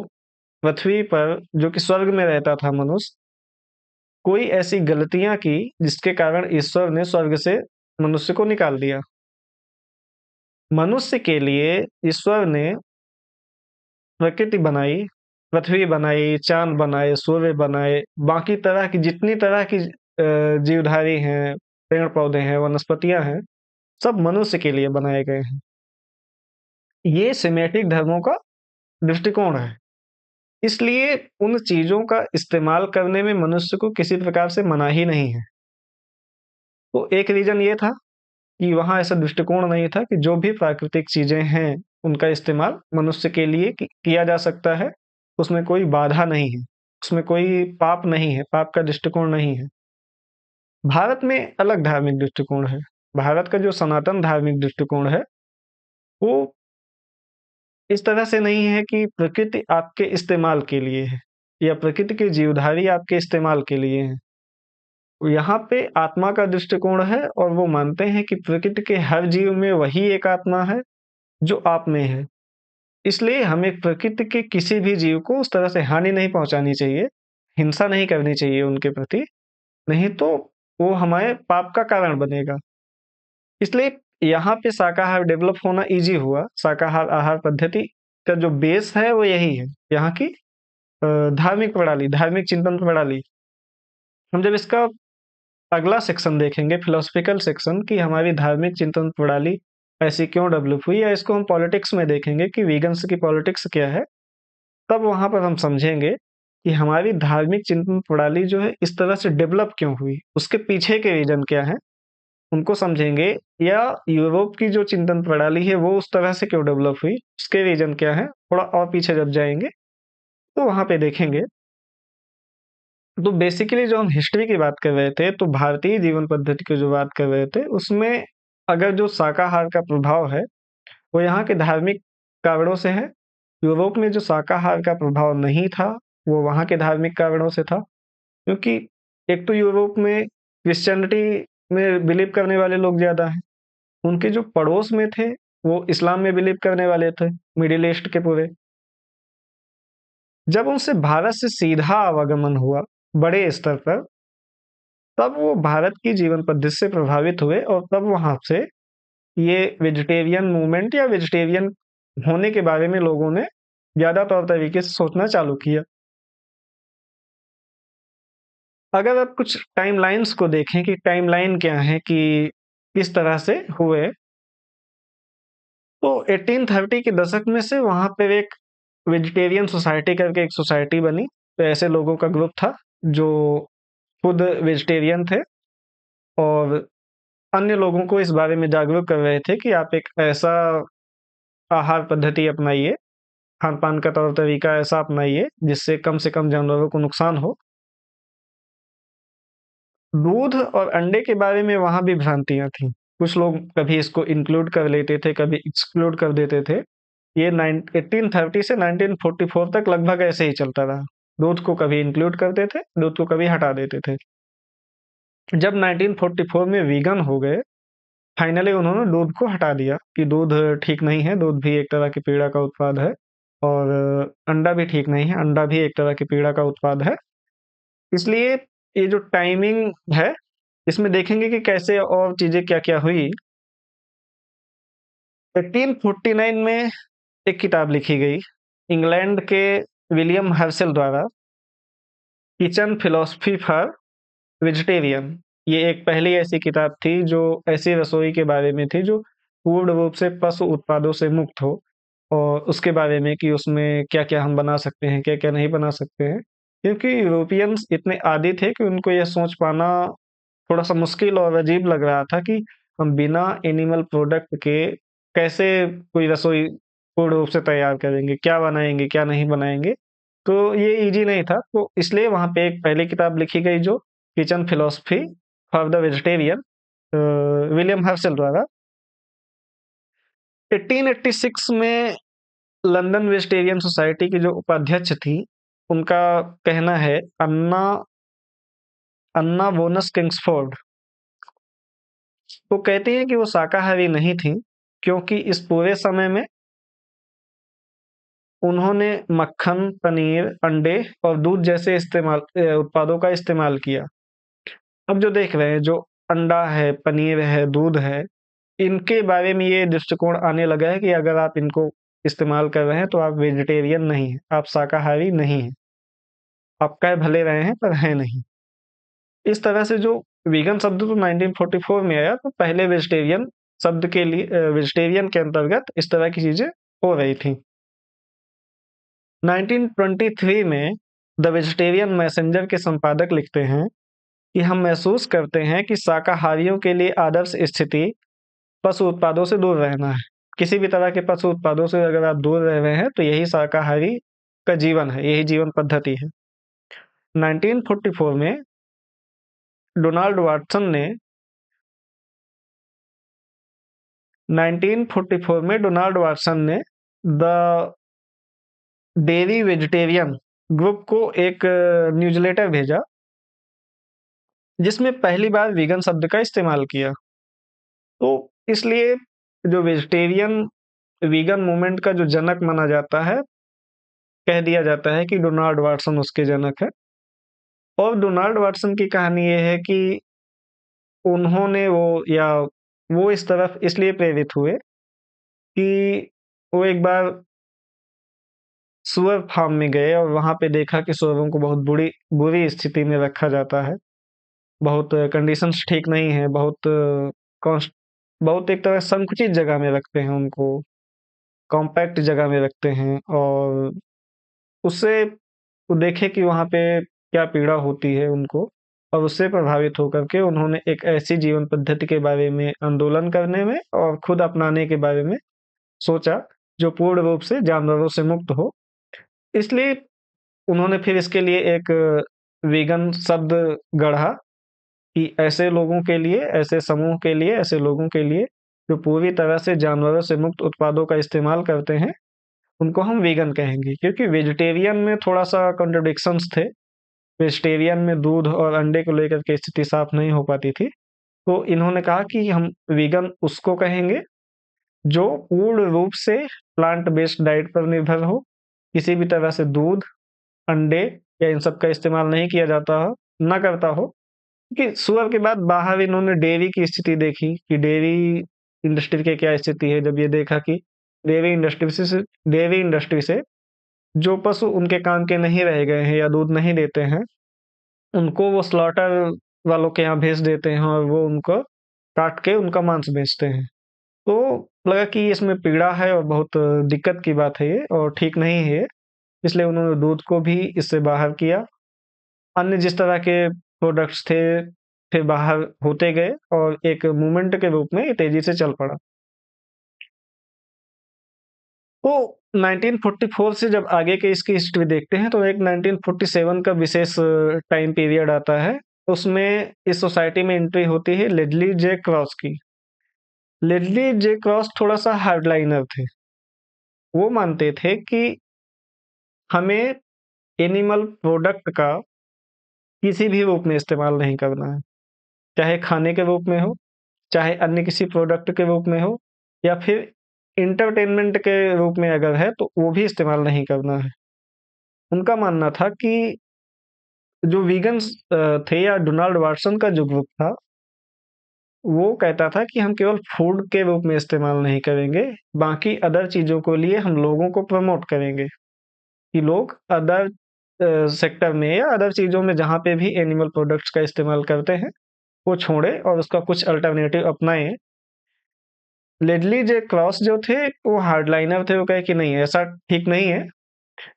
पृथ्वी पर, जो कि स्वर्ग में रहता था मनुष्य, कोई ऐसी गलतियाँ की जिसके कारण ईश्वर ने स्वर्ग से मनुष्य को निकाल दिया। मनुष्य के लिए ईश्वर ने प्रकृति बनाई, पृथ्वी बनाई, चाँद बनाए, सूर्य बनाए, बाकी तरह की जितनी तरह की जीवधारी हैं, पेड़-पौधे हैं, वनस्पतियाँ हैं, सब मनुष्य के लिए बनाए गए हैं। ये सेमेटिक धर्मों का दृष्टिकोण है। इसलिए उन चीज़ों का इस्तेमाल करने में मनुष्य को किसी प्रकार से मनाही नहीं है। तो एक रीज़न ये था कि वहाँ ऐसा दृष्टिकोण नहीं था कि जो भी प्राकृतिक चीज़ें हैं, उनका इस्तेमाल मनुष्य के लिए किया जा सकता है, उसमें कोई बाधा नहीं है, उसमें कोई पाप नहीं है, पाप का दृष्टिकोण नहीं है। भारत में अलग धार्मिक दृष्टिकोण है। भारत का जो सनातन धार्मिक दृष्टिकोण है, वो इस तरह से नहीं है कि प्रकृति आपके इस्तेमाल के लिए है या प्रकृति के जीवधारी आपके इस्तेमाल के लिए हैं। यहाँ पे आत्मा का दृष्टिकोण है और वो मानते हैं कि प्रकृति के हर जीव में वही एक आत्मा है, जो आप में है। इसलिए हमें प्रकृति के किसी भी जीव को उस तरह से हानि नहीं पहुँचानी चाहिए, हिंसा नहीं करनी चाहिए उनके प्रति, नहीं तो वो हमारे पाप का कारण बनेगा। इसलिए यहाँ पे शाकाहार डेवलप होना ईज़ी हुआ। शाकाहार आहार पद्धति का जो बेस है वो यही है, यहाँ की धार्मिक प्रणाली, धार्मिक चिंतन प्रणाली। हम जब इसका अगला सेक्शन देखेंगे फिलॉसफिकल सेक्शन कि हमारी धार्मिक चिंतन प्रणाली ऐसी क्यों डेवलप हुई या इसको हम पॉलिटिक्स में देखेंगे कि वीगन्स की पॉलिटिक्स क्या है, तब वहाँ पर हम समझेंगे कि हमारी धार्मिक चिंतन प्रणाली जो है इस तरह से डेवलप क्यों हुई, उसके पीछे के रीज़न क्या हैं, उनको समझेंगे या यूरोप की जो चिंतन प्रणाली है वो उस तरह से क्यों डेवलप हुई, उसके रीज़न क्या हैं, थोड़ा और पीछे जब जाएँगे, तो वहाँ पे देखेंगे। तो बेसिकली जो हम हिस्ट्री की बात कर रहे थे, तो भारतीय जीवन पद्धति की जो बात कर रहे थे, उसमें अगर जो शाकाहार का प्रभाव है, वो यहाँ के धार्मिक कारणों से है। यूरोप में जो शाकाहार का प्रभाव नहीं था, वो वहाँ के धार्मिक कारणों से था। क्योंकि एक तो यूरोप में क्रिश्चियनिटी में बिलीव करने वाले लोग ज़्यादा हैं। उनके जो पड़ोस में थे, वो इस्लाम में बिलीव करने वाले थे, मिडिल ईस्ट के पूरे। जब उनसे भारत से सीधा आवागमन हुआ, बड़े स्तर पर, तब वो भारत की जीवन पद्धति से प्रभावित हुए और तब वहाँ से ये वेजिटेरियन मूवमेंट या वेजिटेरियन होने के बारे में लोगों ने ज़्यादा तौर तरीके से सोचना चालू किया। अगर आप कुछ टाइमलाइन्स को देखें कि टाइमलाइन क्या है कि किस तरह से हुए, तो 1830 के दशक में से वहाँ पे एक वेजिटेरियन सोसाइटी करके एक सोसाइटी बनी। तो ऐसे लोगों का ग्रुप था जो खुद वेजिटेरियन थे और अन्य लोगों को इस बारे में जागरूक कर रहे थे कि आप एक ऐसा आहार पद्धति अपनाइए, खान-पान का तौर तरीका ऐसा अपनाइए जिससे कम से कम जानवरों को नुकसान हो। दूध और अंडे के बारे में वहाँ भी भ्रांतियाँ थीं। कुछ लोग कभी इसको इंक्लूड कर लेते थे, कभी एक्सक्लूड कर देते थे। ये 1830 से 1944 तक लगभग ऐसे ही चलता रहा। दूध को कभी इंक्लूड करते थे, दूध को कभी हटा देते थे। जब 1944 में वीगन हो गए, फाइनली उन्होंने दूध को हटा दिया कि दूध ठीक नहीं है, दूध भी एक तरह की पीड़ा का उत्पाद है और अंडा भी ठीक नहीं है, अंडा भी एक तरह की पीड़ा का उत्पाद है। इसलिए ये जो टाइमिंग है, इसमें देखेंगे कि कैसे और चीज़ें क्या-क्या हुई। 1849 में एक किताब लिखी गई, इंग्लैंड के विलियम हर्शल द्वारा, किचन फिलॉसफी फॉर वेजिटेरियन। ये एक पहली ऐसी किताब थी जो ऐसी रसोई के बारे में थी जो पूर्ण रूप से पशु उत्पादों से मुक्त हो और उसके बारे में कि उसमें क्या-क्या हम बना सकते हैं, क्या-क्या नहीं बना सकते हैं। क्योंकि यूरोपियंस इतने आदी थे कि उनको यह सोच पाना थोड़ा-सा मुश्किल और अजीब लग रहा था कि हम बिना एनिमल प्रोडक्ट के कैसे कोई रसोई पूर्ण रूप से तैयार करेंगे, क्या बनाएँगे, क्या नहीं बनाएँगे। तो ये ईज़ी नहीं था, तो इसलिए वहाँ पे एक पहली किताब लिखी गई जो kitchen philosophy for the vegetarian William Herschel द्वारा। 1886 में लंदन वेजिटेरियन सोसाइटी की जो उपाध्यक्ष थी, उनका कहना है अन्ना बोनस किंग्सफोर्ड, वो कहती हैं कि वो शाकाहारी नहीं थीं, क्योंकि इस पूरे समय में उन्होंने मक्खन, पनीर, अंडे और दूध जैसे उत्पादों का इस्तेमाल किया। अब जो देख रहे हैं, जो अंडा है, पनीर है, दूध है, इनके बारे में ये दृष्टिकोण आने लगा है कि अगर आप इनको इस्तेमाल कर रहे हैं, तो आप वेजिटेरियन नहीं हैं, आप शाकाहारी नहीं हैं। आप कह भले रहे हैं, पर हैं नहीं। इस तरह से जो वीगन शब्द तो 1944 में आया, तो पहले वेजिटेरियन शब्द के लिए वेजिटेरियन के अंतर्गत इस तरह की चीजें हो रही थी। 1923 में द वेजिटेरियन मैसेंजर के संपादक लिखते हैं कि हम महसूस करते हैं कि शाकाहारियों के लिए आदर्श स्थिति पशु उत्पादों से दूर रहना है। किसी भी तरह के पशु उत्पादों से अगर आप दूर रह रहे हैं तो यही शाकाहारी का जीवन है, यही जीवन पद्धति है। 1944 में डोनाल्ड वाटसन ने 1944 में डोनाल्ड वाटसन ने द डेयरी वेजिटेरियन ग्रुप को एक न्यूज़लेटर भेजा जिसमें पहली बार वीगन शब्द का इस्तेमाल किया। तो इसलिए जो वेजिटेरियन वीगन मूवमेंट का जो जनक माना जाता है, कह दिया जाता है कि डोनाल्ड वाटसन उसके जनक है। और डोनाल्ड वाटसन की कहानी ये है कि उन्होंने वो इस तरफ इसलिए प्रेरित हुए कि वो एक बार सूअर फार्म में गए और वहाँ पे देखा कि सूअरों को बहुत बुरी स्थिति में रखा जाता है। बहुत कंडीशंस ठीक नहीं है, कॉन्स्ट बहुत एक तरह संकुचित जगह में रखते हैं उनको, कॉम्पैक्ट जगह में रखते हैं और उससे वो देखे कि वहाँ पे क्या पीड़ा होती है उनको और उससे प्रभावित होकर के उन्होंने एक ऐसी जीवन पद्धति के बारे में आंदोलन करने में और खुद अपनाने के बारे में सोचा, जो पूर्ण रूप से जानवरों से मुक्त हो। इसलिए उन्होंने फिर इसके लिए एक वीगन शब्द गढ़ा कि ऐसे लोगों के लिए, ऐसे समूह के लिए, ऐसे लोगों के लिए जो पूरी तरह से जानवरों से मुक्त उत्पादों का इस्तेमाल करते हैं, उनको हम वीगन कहेंगे। क्योंकि वेजिटेरियन में थोड़ा-सा कॉन्ट्रडिक्शंस थे। वेजिटेरियन में दूध और अंडे को लेकर के स्थिति साफ नहीं हो पाती थी। तो इन्होंने कहा कि हम वीगन उसको कहेंगे जो पूर्ण रूप से प्लांट बेस्ड डाइट पर निर्भर हो, किसी भी तरह से दूध, अंडे या इन सब का इस्तेमाल नहीं किया जाता हो, ना करता हो। कि सुअर के बाद बाहर इन्होंने डेयरी की स्थिति देखी कि डेयरी इंडस्ट्री की क्या स्थिति है। जब ये देखा कि डेयरी इंडस्ट्री से जो पशु उनके काम के नहीं रह गए हैं या दूध नहीं देते हैं, उनको वो स्लॉटर वालों के यहाँ भेज देते हैं और वो उनको काट के उनका मांस बेचते हैं। तो लगा कि इसमें पीड़ा है और बहुत दिक्कत की बात है ये और ठीक नहीं है ये, इसलिए उन्होंने दूध को भी इससे बाहर किया। अन्य जिस तरह के प्रोडक्ट्स थे, फिर बाहर होते गए और एक मूवमेंट के रूप में ये तेज़ी से चल पड़ा। तो 1944 से जब आगे के इसकी हिस्ट्री देखते हैं तो एक 1947 का विशेष टाइम पीरियड आता है। उसमें इस सोसाइटी में एंट्री होती है लेडली जे क्रॉस की। लेडली जे क्रॉस थोड़ा-सा हार्डलाइनर थे। वो मानते थे कि हमें एनिमल प्रोडक्ट का किसी भी रूप में इस्तेमाल नहीं करना है। चाहे खाने के रूप में हो, चाहे अन्य किसी प्रोडक्ट के रूप में हो या फिर एंटरटेनमेंट के रूप में अगर है तो वो भी इस्तेमाल नहीं करना है। उनका मानना था कि जो वीगन्स थे या डोनाल्ड वाटसन का जो ग्रुप था, वो कहता था कि हम केवल फूड के रूप में इस्तेमाल नहीं करेंगे, बाकी अदर चीज़ों को लिए हम लोगों को प्रमोट करेंगे कि लोग अदर सेक्टर में या अदर चीज़ों में जहाँ पे भी एनिमल प्रोडक्ट्स का इस्तेमाल करते हैं, वो छोड़ें और उसका कुछ अल्टरनेटिव अपनाएँ। लेडली जे क्रॉस जो थे, वो हार्डलाइनर थे, वो कहे कि नहीं ऐसा ठीक नहीं है,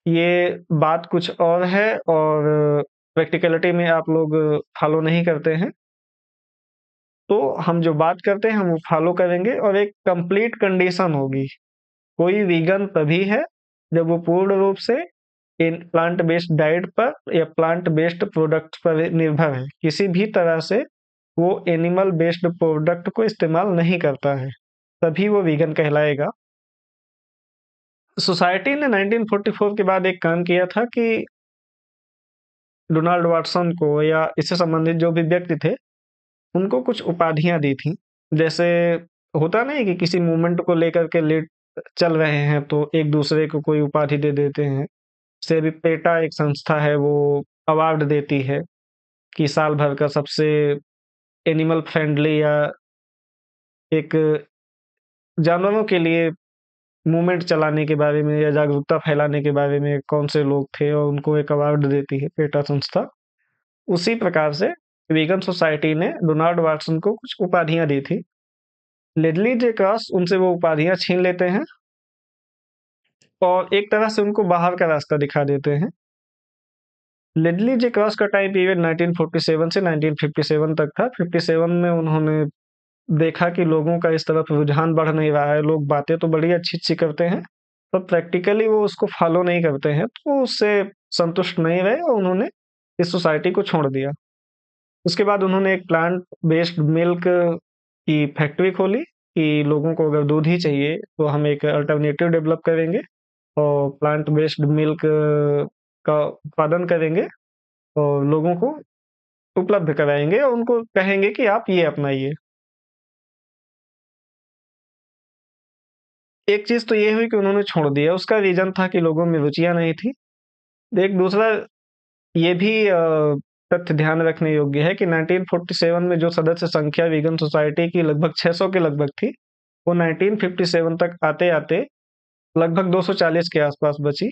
ये बात कुछ और है और प्रैक्टिकलिटी में आप लोग फॉलो नहीं करते हैं। तो हम जो बात करते हैं हम वो फॉलो करेंगे और एक कंप्लीट कंडीशन होगी। कोई वीगन तभी है जब वो पूर्ण रूप से इन प्लांट बेस्ड डाइट पर या प्लांट बेस्ड प्रोडक्ट पर निर्भर है। किसी भी तरह से वो एनिमल बेस्ड प्रोडक्ट को इस्तेमाल नहीं करता है, तभी वो वीगन कहलाएगा। सोसाइटी ने 1944 के बाद एक काम किया था कि डोनाल्ड वाटसन को या इससे संबंधित जो भी व्यक्ति थे, उनको कुछ उपाधियाँ दी थी। जैसे होता नहीं कि किसी मूवमेंट को लेकर के लेट चल रहे हैं तो एक-दूसरे को कोई उपाधि दे देते हैं। जैसे अभी पेटा एक संस्था है वो अवार्ड देती है कि साल भर का सबसे एनिमल फ्रेंडली या एक जानवरों के लिए मूवमेंट चलाने के बारे में या जागरूकता फैलाने के बारे में कौन से लोग थे और उनको एक अवार्ड देती है पेटा संस्था। उसी प्रकार से वीगन सोसाइटी ने डोनाल्ड वाटसन को कुछ उपाधियाँ दी थी। लेडली जे क्रॉस उनसे वो उपाधियाँ छीन लेते हैं और एक तरह से उनको बाहर का रास्ता दिखा देते हैं। लेडली जे क्रॉस का टाइम पीरियड 1947 से 1957 तक था। 57 में उन्होंने देखा कि लोगों का इस तरफ रुझान बढ़ नहीं रहा है, लोग बातें तो बड़ी अच्छी-अच्छी करते हैं, पर प्रैक्टिकली वो उसको फॉलो नहीं करते हैं, तो उससे संतुष्ट नहीं रहे और उन्होंने इस सोसाइटी को छोड़ दिया। उसके बाद उन्होंने एक प्लांट बेस्ड मिल्क की फैक्ट्री खोली कि लोगों को अगर दूध ही चाहिए, तो हम एक अल्टरनेटिव डेवलप करेंगे और प्लांट बेस्ड मिल्क का उत्पादन करेंगे और लोगों को उपलब्ध कराएँगे और उनको कहेंगे कि आप ये अपनाइए। एक चीज़ तो ये हुई कि उन्होंने छोड़ दिया, उसका रीज़न था कि लोगों में रुचियाँ नहीं थी। एक दूसरा ये भी तथ्य ध्यान रखने योग्य है कि 1947 में जो सदस्य संख्या वीगन सोसाइटी की लगभग 600 के लगभग थी, वो 1957 तक आते-आते लगभग 240 के आस-पास बची।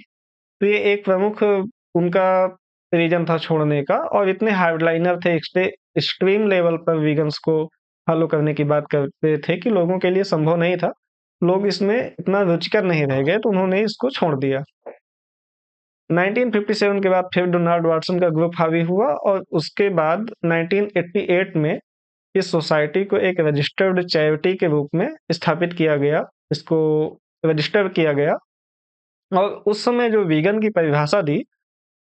तो ये एक प्रमुख उनका रीज़न था छोड़ने का और इतने हार्डलाइनर थे, एक्सट्रीम लेवल पर वीगन्स को फॉलो करने की बात करते थे कि लोगों के लिए संभव नहीं था। लोग इसमें इतना रुचिकर नहीं रह गए, तो उन्होंने इसको छोड़ दिया। 1957 के बाद फिर डोनाल्ड वाटसन का ग्रुप हावी हुआ और उसके बाद 1988 में इस सोसाइटी को एक रजिस्टर्ड चैरिटी के रूप में स्थापित किया गया। इसको रजिस्टर किया गया और उस समय जो वीगन की परिभाषा दी,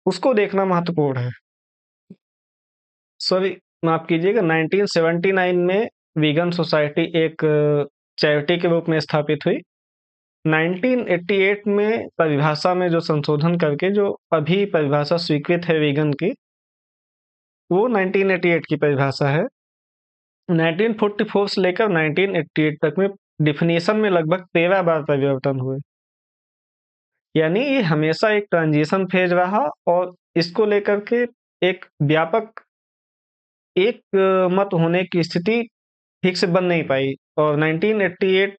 उसको देखना महत्वपूर्ण है। सॉरी, माफ़ कीजिएगा, 1979 में वीगन सोसाइटी एक चैरिटी के रूप में स्थापित हुई। 1988 में परिभाषा में जो संशोधन करके जो अभी परिभाषा स्वीकृत है वीगन की, वो 1988 की परिभाषा है। 1944 से लेकर 1988 तक में डेफिनेशन में लगभग 13 बार परिवर्तन हुए। यानी ये हमेशा एक ट्रांजिशन फेज रहा और इसको लेकर के एक व्यापक मत होने की स्थिति ठीक से बन नहीं पाई और 1988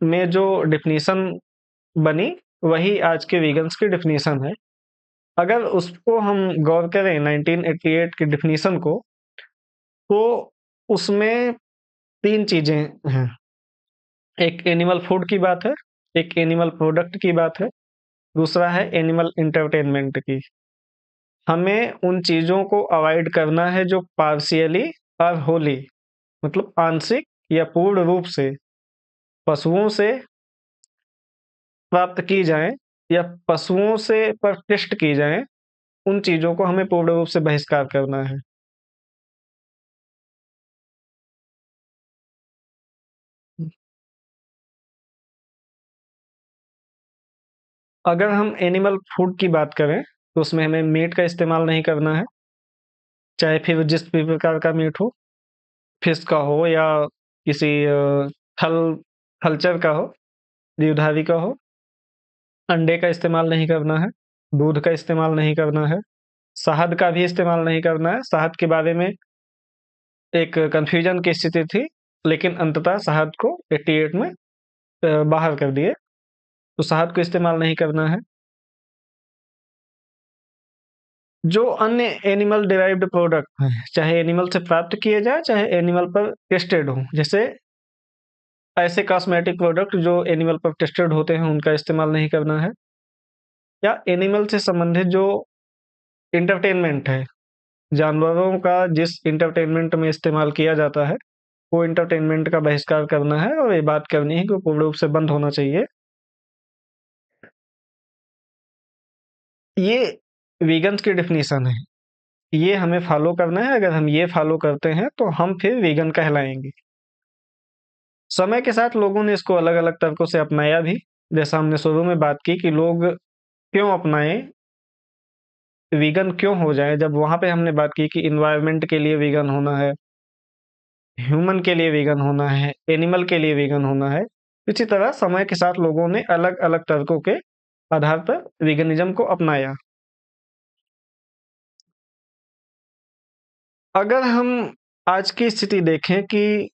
में जो डेफिनेशन बनी, वही आज के वीगन्स की डेफिनेशन है। अगर उसको हम गौर करें 1988 की डेफिनेशन को, तो उसमें 3 चीज़ें हैं। एक एनिमल फूड की बात है, एक एनिमल प्रोडक्ट की बात है, दूसरा है एनिमल एंटरटेनमेंट की। हमें उन चीज़ों को अवॉइड करना है जो पार्शियली और होली मतलब आंशिक या पूर्ण रूप से पशुओं से प्राप्त की जाएँ या पशुओं से पर टेस्ट की जाएँ, उन चीज़ों को हमें पूर्ण रूप से बहिष्कार करना है। अगर हम एनिमल फूड की बात करें, तो उसमें हमें मीट का इस्तेमाल नहीं करना है, चाहे फिर जिस भी प्रकार का मीट हो, फिश का हो या किसी थल थलचर का हो, जीवधारी का हो। अंडे का इस्तेमाल नहीं करना है, दूध का इस्तेमाल नहीं करना है, शहद का भी इस्तेमाल नहीं करना है। शहद के बारे में एक कन्फ्यूजन की स्थिति थी, लेकिन अंततः शहद को 88 में बाहर कर दिए, तो शहद को इस्तेमाल नहीं करना है। जो अन्य एनिमल डिराइव्ड प्रोडक्ट हैं, चाहे एनिमल से प्राप्त किए जाएँ, चाहे एनिमल पर टेस्टेड हों, जैसे ऐसे कॉस्मेटिक प्रोडक्ट जो एनिमल पर टेस्टेड होते हैं, उनका इस्तेमाल नहीं करना है या एनिमल से संबंधित जो एंटरटेनमेंट है, जानवरों का जिस एंटरटेनमेंट में इस्तेमाल किया जाता है, वो एंटरटेनमेंट का बहिष्कार करना है और ये बात करनी है कि वो पूर्ण रूप से बंद होना चाहिए। ये वीगन्स की डेफिनिशन है। ये हमें फॉलो करना है, अगर हम ये फॉलो करते हैं, तो हम फिर वीगन कहलाएँगे। समय के साथ लोगों ने इसको अलग-अलग तरीकों से अपनाया भी। जैसा हमने शुरू में बात की कि लोग क्यों अपनाएँ, वीगन क्यों हो जाएँ, जब वहाँ पे हमने बात की कि एनवायरनमेंट के लिए वीगन होना है, ह्यूमन के लिए वीगन होना है, एनिमल के लिए वीगन होना है। इसी तरह समय के साथ लोगों ने अलग-अलग तरीकों के आधार पर वीगनिज़्म को अपनाया। अगर हम आज की स्थिति देखें कि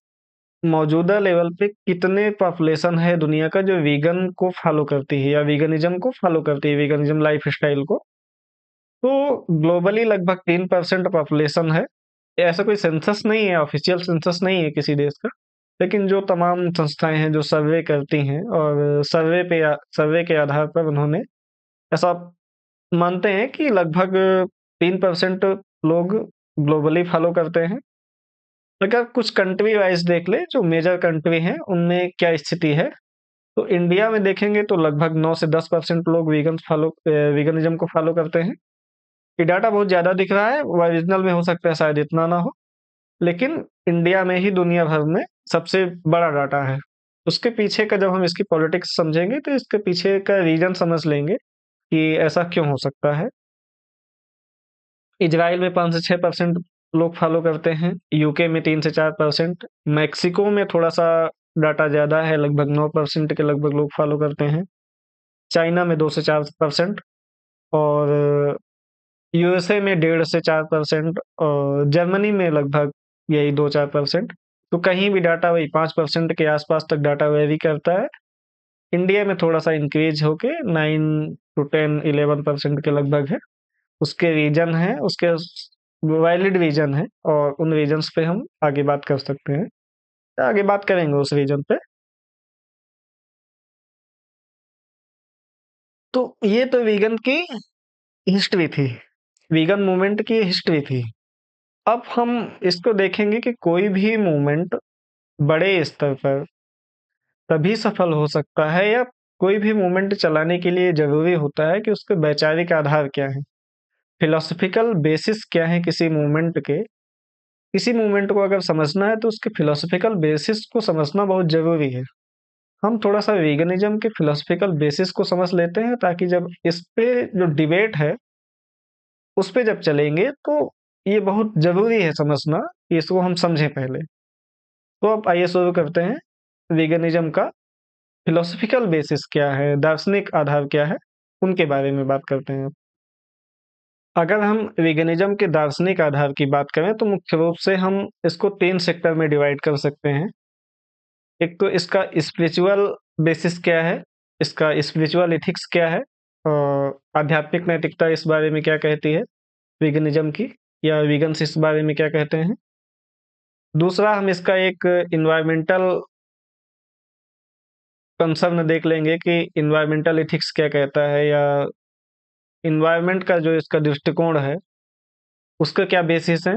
मौजूदा लेवल पे कितने पॉपुलेशन है दुनिया का जो वीगन को फॉलो करती है या वीगनिज़्म को फॉलो करती है, वीगनिज़्म लाइफ़स्टाइल को, तो ग्लोबली लगभग 3% पॉपुलेशन है। ऐसा कोई सेंसस नहीं है, ऑफिशियल सेंसस नहीं है किसी देश का, लेकिन जो तमाम संस्थाएं हैं जो सर्वे करती हैं और सर्वे के आधार पर उन्होंने ऐसा मानते हैं कि लगभग 3% लोग ग्लोबली फॉलो करते हैं। अगर कुछ कंट्री वाइज देख ले, जो मेजर कंट्री हैं उनमें क्या स्थिति है, तो इंडिया में देखेंगे तो लगभग 9 से 10% लोग वीगनिज्म को फॉलो करते हैं। ये डाटा बहुत ज़्यादा दिख रहा है, ओरिजिनल में हो सकता है शायद इतना ना हो, लेकिन इंडिया में ही दुनिया भर में सबसे बड़ा डाटा है। उसके पीछे का जब हम इसकी पॉलिटिक्स समझेंगे तो इसके पीछे का रीज़न समझ लेंगे कि ऐसा क्यों हो सकता है। इज़राइल में 5 से 6% लोग फॉलो करते हैं, यूके में 3 से 4%, मेक्सिको में थोड़ा-सा डाटा ज़्यादा है, लगभग 9% के लगभग लोग फॉलो करते हैं, चाइना में 2 से 4% और यूएसए में 1.5 से 4% और जर्मनी में लगभग यही 2-4%। तो कहीं भी डाटा वही 5% के आसपास तक डाटा वेरी करता है। इंडिया में थोड़ा-सा इंक्रीज़ होके 9 टू 10, 11% के लगभग है। उसके रीज़न हैं, उसके स वैलिड रीज़न हैं और उन रीज़न्स पे हम आगे बात कर सकते हैं। आगे बात करेंगे उस रीज़न पे। तो ये तो वीगन की हिस्ट्री थी। वीगन मूवमेंट की हिस्ट्री थी। अब हम इसको देखेंगे कि कोई भी मूवमेंट बड़े स्तर पर तभी सफल हो सकता है या कोई भी मूवमेंट चलाने के लिए ज़रूरी होता है कि उसके वैचारिक आधार क्या हैं, फिलॉसफिकल बेसिस क्या है किसी मूवमेंट के। किसी मूवमेंट को अगर समझना है तो उसके फिलॉसफिकल बेसिस को समझना बहुत ज़रूरी है। हम थोड़ा-सा वीगनिज़्म के फिलॉसफिकल बेसिस को समझ लेते हैं ताकि जब इस पे जो डिबेट है, उस पे जब चलेंगे तो ये बहुत ज़रूरी है समझना कि इसको हम समझें पहले। तो अब आइए शुरू करते हैं। वीगनिज़्म का फिलॉसफिकल बेसिस क्या है, दार्शनिक आधार क्या है, उनके बारे में बात करते हैं। अगर हम वीगनिज़्म के दार्शनिक आधार की बात करें तो मुख्य रूप से हम इसको 3 सेक्टर में डिवाइड कर सकते हैं। एक तो इसका स्पिरिचुअल बेसिस क्या है, इसका स्पिरिचुअल एथिक्स क्या है और आध्यात्मिक नैतिकता इस बारे में क्या कहती है वीगनिज़्म की, या वीगन्स इस बारे में क्या कहते हैं। दूसरा हम इसका एक एनवायरमेंटल कंसर्न देख लेंगे कि एनवायरमेंटल एथिक्स क्या कहता है या एनवायरनमेंट का जो इसका दृष्टिकोण है, उसका क्या बेसिस है।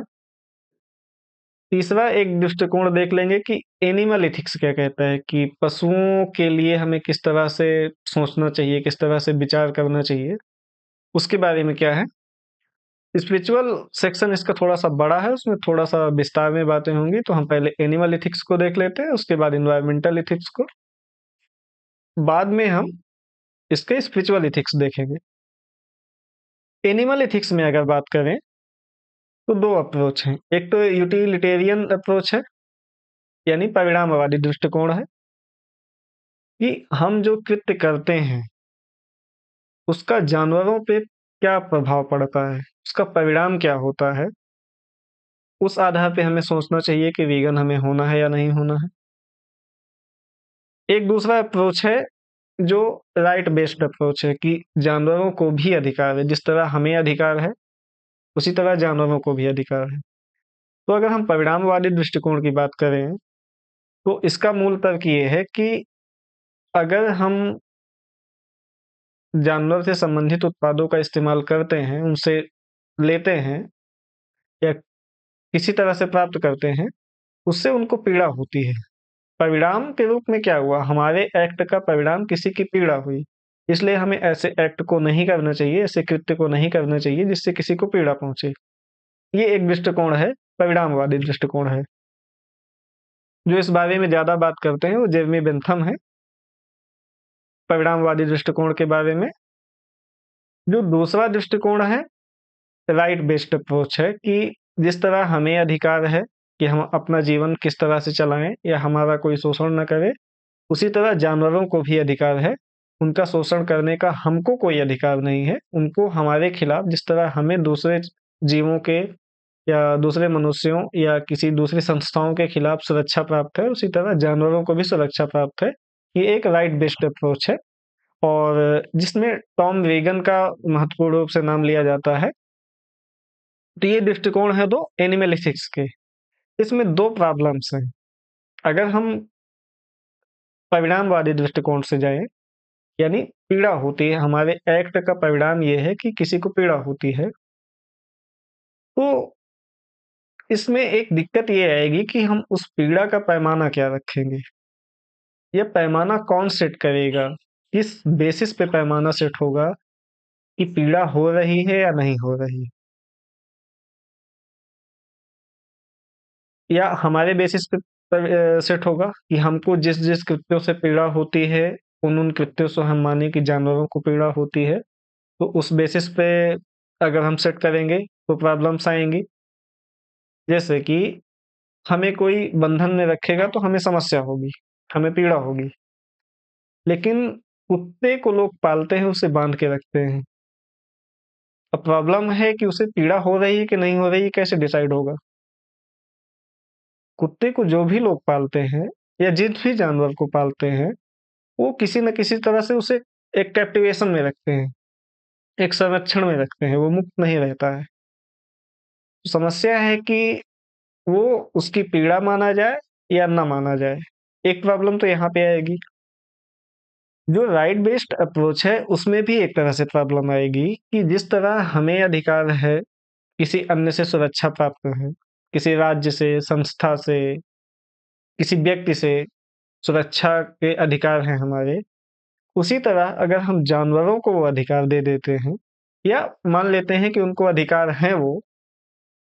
तीसरा एक दृष्टिकोण देख लेंगे कि एनिमल एथिक्स क्या कहता है कि पशुओं के लिए हमें किस तरह से सोचना चाहिए, किस तरह से विचार करना चाहिए, उसके बारे में क्या है। स्पिरिचुअल सेक्शन इसका थोड़ा-सा बड़ा है, उसमें थोड़ा-सा विस्तार में बातें होंगी, तो हम पहले एनिमल एथिक्स को देख लेते हैं, उसके बाद एनवायरमेंटल एथिक्स को, बाद में हम इसके स्पिरिचुअल एथिक्स देखेंगे। एनिमल एथिक्स में अगर बात करें, तो 2 अप्रोच हैं। एक तो यूटिलिटेरियन अप्रोच है, यानी परिणामवादी दृष्टिकोण है कि हम जो कृत्य करते हैं, उसका जानवरों पे क्या प्रभाव पड़ता है, उसका परिणाम क्या होता है। उस आधार पे हमें सोचना चाहिए कि वीगन हमें होना है या नहीं होना है। एक दूसरा अप्रोच है जो राइट बेस्ड अप्रोच है कि जानवरों को भी अधिकार है, जिस तरह हमें अधिकार है, उसी तरह जानवरों को भी अधिकार है। तो अगर हम परिणामवादी दृष्टिकोण की बात करें, तो इसका मूल तर्क ये है कि अगर हम जानवर से संबंधित उत्पादों का इस्तेमाल करते हैं, उनसे लेते हैं या किसी तरह से प्राप्त करते हैं, उससे उनको पीड़ा होती है। परिणाम के रूप में क्या हुआ? हमारे एक्ट का परिणाम किसी की पीड़ा हुई। इसलिए हमें ऐसे एक्ट को नहीं करना चाहिए, ऐसे कृत्य को नहीं करना चाहिए जिससे किसी को पीड़ा पहुँचे। ये एक दृष्टिकोण है, परिणामवादी दृष्टिकोण है। जो इस बारे में ज़्यादा बात करते हैं वो जेरेमी बेंथम हैं, परिणामवादी दृष्टिकोण के बारे में। जो दूसरा दृष्टिकोण है, राइट बेस्ड अप्रोच है कि जिस तरह हमें अधिकार है कि हम अपना जीवन किस तरह से चलाएँ या हमारा कोई शोषण ना करे, उसी तरह जानवरों को भी अधिकार है। उनका शोषण करने का हमको कोई अधिकार नहीं है। उनको हमारे खिलाफ जिस तरह हमें दूसरे जीवों के या दूसरे मनुष्यों या किसी दूसरी संस्थाओं के खिलाफ सुरक्षा प्राप्त है, उसी तरह जानवरों को भी सुरक्षा प्राप्त है। ये एक राइट बेस्ड अप्रोच है और जिसमें टॉम वेगन का महत्वपूर्ण रूप से नाम लिया जाता है। तो ये दृष्टिकोण है 2 एनिमल एथिक्स के। इसमें 2 प्रॉब्लम्स हैं। अगर हम परिणामवादी दृष्टिकोण से जाएँ, यानी पीड़ा होती है, हमारे एक्ट का परिणाम ये है कि किसी को पीड़ा होती है, तो इसमें एक दिक्कत ये आएगी कि हम उस पीड़ा का पैमाना क्या रखेंगे? ये पैमाना कौन सेट करेगा? किस बेसिस पे पैमाना सेट होगा कि पीड़ा हो रही है या नहीं हो रही? या हमारे बेसिस पे सेट होगा कि हमको जिस-जिस कृत्यों से पीड़ा होती है, उन-उन कृत्यों से हम माने कि जानवरों को पीड़ा होती है, तो उस बेसिस पे अगर हम सेट करेंगे, तो प्रॉब्लम्स आएँगी। जैसे कि हमें कोई बंधन में रखेगा तो हमें समस्या होगी, हमें पीड़ा होगी। लेकिन कुत्ते को लोग पालते हैं, उसे बाँध के रखते हैं। अब प्रॉब्लम है कि उसे पीड़ा हो रही है कि नहीं हो रही है, कैसे डिसाइड होगा? कुत्ते को जो भी लोग पालते हैं या जिस भी जानवर को पालते हैं, वो किसी न किसी तरह से उसे एक कैप्टिवेशन में रखते हैं, एक संरक्षण में रखते हैं, वो मुक्त नहीं रहता है। समस्या है कि वो उसकी पीड़ा माना जाए या ना माना जाए। एक प्रॉब्लम तो यहाँ पे आएगी। जो राइट बेस्ड अप्रोच है, उसमें भी एक तरह से प्रॉब्लम आएगी कि जिस तरह हमें अधिकार है किसी अन्य से सुरक्षा प्राप्त है, किसी राज्य से, संस्था से, किसी व्यक्ति से सुरक्षा के अधिकार हैं हमारे, उसी तरह अगर हम जानवरों को वो अधिकार दे देते हैं या मान लेते हैं कि उनको अधिकार हैं वो,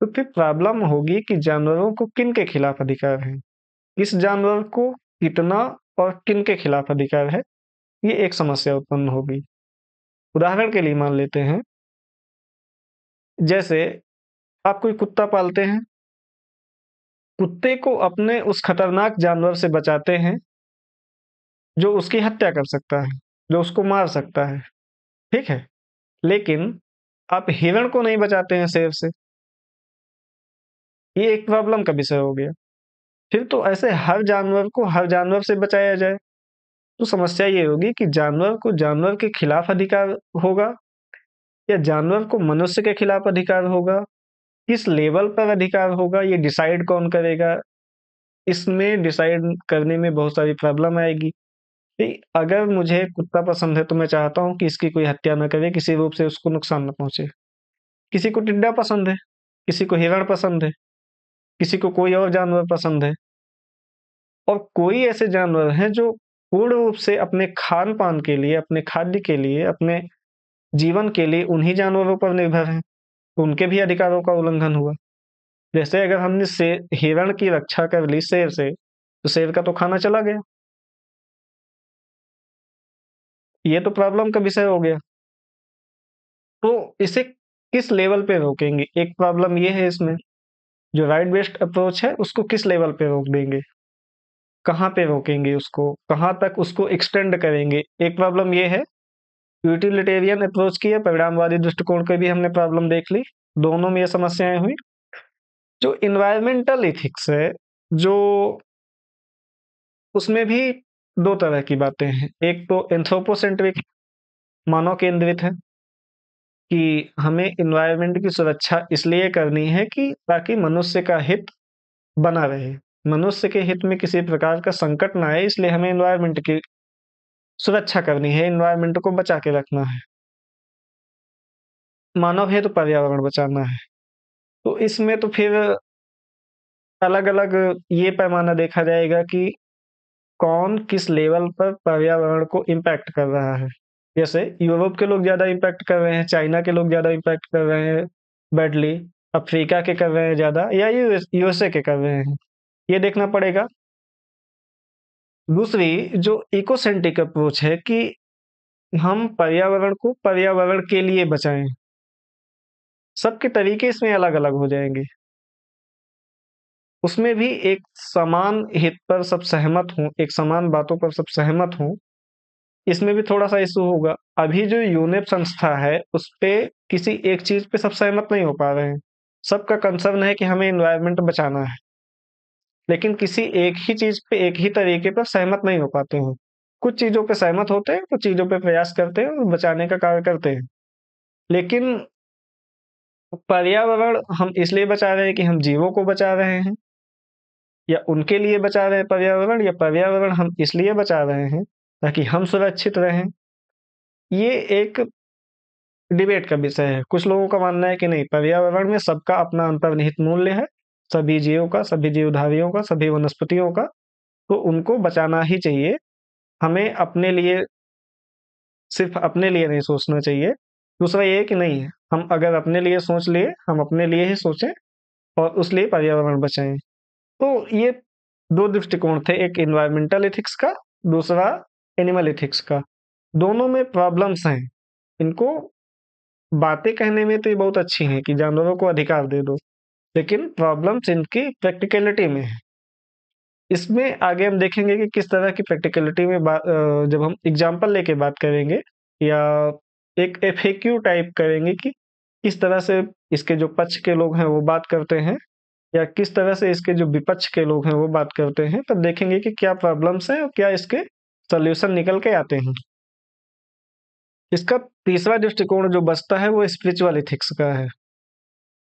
तो फिर प्रॉब्लम होगी कि जानवरों को किन के खिलाफ अधिकार है? किस जानवर को कितना और किन के खिलाफ अधिकार है? ये एक समस्या उत्पन्न होगी। उदाहरण के लिए मान लेते हैं, जैसे आप कोई कुत्ता पालते हैं, कुत्ते को अपने उस खतरनाक जानवर से बचाते हैं, जो उसकी हत्या कर सकता है, जो उसको मार सकता है, ठीक है? लेकिन आप हिरण को नहीं बचाते हैं शेर से, ये एक प्रॉब्लम का विषय हो गया। फिर तो ऐसे हर जानवर को हर जानवर से बचाया जाए, तो समस्या ये होगी कि जानवर को जानवर के खिलाफ अधिकार होगा या जानवर को मनुष्य के खिलाफ अधिकार होगा? किस लेवल पर अधिकार होगा, ये डिसाइड कौन करेगा? इसमें डिसाइड करने में बहुत सारी प्रॉब्लम आएगी। कि अगर मुझे कुत्ता पसंद है तो मैं चाहता हूँ कि इसकी कोई हत्या ना करे, किसी रूप से उसको नुकसान ना पहुँचे। किसी को टिड्डा पसंद है, किसी को हिरण पसंद है, किसी को कोई और जानवर पसंद है और कोई ऐसे जानवर हैं जो पूर्ण रूप से अपने खान-पान के लिए, अपने खाद्य के लिए, अपने जीवन के लिए उन्हीं जानवरों पर निर्भर हैं, तो उनके भी अधिकारों का उल्लंघन हुआ। जैसे अगर हमने हिरण की रक्षा कर ली शेर से, तो शेर का तो खाना चला गया। ये तो प्रॉब्लम का विषय हो गया। तो इसे किस लेवल पे रोकेंगे? एक प्रॉब्लम ये है इसमें, जो राइट बेस्ड अप्रोच है उसको किस लेवल पे रोक देंगे? कहाँ पे रोकेंगे उसको? कहाँ तक उसको एक्सटेंड करेंगे? एक प्रॉब्लम ये है, यूटिलिटेरियन अप्रोच की है, परिणामवादी दृष्टिकोण की भी हमने प्रॉब्लम देख ली, दोनों में ये समस्याएँ हुई। जो एनवायरमेंटल एथिक्स है, जो उसमें भी 2 तरह की बातें हैं। एक तो एंथ्रोपोसेंट्रिक मानव केंद्रित है कि हमें एनवायरनमेंट की सुरक्षा इसलिए करनी है कि ताकि मनुष्य का हित बना रहे। मनुष्य के हित में किसी प्रकार का संकट ना आए, इसलिए हमें एनवायरनमेंट की सुरक्षा करनी है, एनवायरनमेंट को बचा के रखना है। मानव है तो पर्यावरण बचाना है। तो इसमें तो फिर अलग-अलग ये पैमाना देखा जाएगा कि कौन किस लेवल पर पर्यावरण को इम्पैक्ट कर रहा है। जैसे यूरोप के लोग ज़्यादा इम्पैक्ट कर रहे हैं, चाइना के लोग ज़्यादा इम्पैक्ट कर रहे हैं बैडली, अफ्रीका के कर रहे हैं ज़्यादा या यूएसए के कर रहे हैं। ये देखना पड़ेगा। दूसरी जो इको सेंट्रिक अप्रोच है कि हम पर्यावरण को पर्यावरण के लिए बचाएँ। सबके तरीके इसमें अलग-अलग हो जाएँगे। उसमें भी एक समान हित पर सब सहमत हों, एक समान बातों पर सब सहमत हों, इसमें भी थोड़ा-सा इश्यू होगा। अभी जो यूनेप संस्था है, उसपे किसी एक चीज़ पे सब सहमत नहीं हो पा रहे हैं। सबका कंसर्न है कि हमें एनवायरनमेंट बचाना है, लेकिन किसी एक ही चीज़ पे एक ही तरीके पर सहमत नहीं हो पाते हैं। कुछ चीज़ों पे सहमत होते हैं, कुछ चीज़ों पे प्रयास करते हैं और बचाने का कार्य करते हैं। लेकिन पर्यावरण हम इसलिए बचा रहे हैं कि हम जीवों को बचा रहे हैं, या उनके लिए बचा रहे हैं पर्यावरण, या पर्यावरण हम इसलिए बचा रहे हैं ताकि हम सुरक्षित रहें। ये एक डिबेट का विषय है। कुछ लोगों का मानना है कि नहीं, पर्यावरण में सबका अपना अंतर्निहित मूल्य है, सभी जीवों का, सभी जीवधारियों का, सभी वनस्पतियों का, तो उनको बचाना ही चाहिए। हमें अपने लिए, सिर्फ अपने लिए नहीं सोचना चाहिए। दूसरा ये है कि नहीं, हम अगर अपने लिए सोच लिए, हम अपने लिए ही सोचें और उस लिए पर्यावरण बचाएँ। तो ये 2 दृष्टिकोण थे, एक एनवायरमेंटल एथिक्स का, दूसरा एनिमल एथिक्स का। दोनों में प्रॉब्लम्स हैं। इनको बातें कहने में तो ये बहुत अच्छी हैं कि जानवरों को अधिकार दे दो, लेकिन प्रॉब्लम्स इनकी प्रैक्टिकैलिटी में है। इसमें आगे हम देखेंगे कि किस तरह की प्रैक्टिकैलिटी में जब हम एग्ज़ाम्पल लेके बात करेंगे, या एक एफएक्यू टाइप करेंगे कि किस तरह से इसके जो पक्ष के लोग हैं वो बात करते हैं, या किस तरह से इसके जो विपक्ष के लोग हैं वो बात करते हैं, तब देखेंगे कि क्या प्रॉब्लम्स हैं और क्या इसके सॉल्यूशन निकल के आते हैं। इसका तीसरा दृष्टिकोण जो बचता है वो स्पिरिचुअल एथिक्स का है।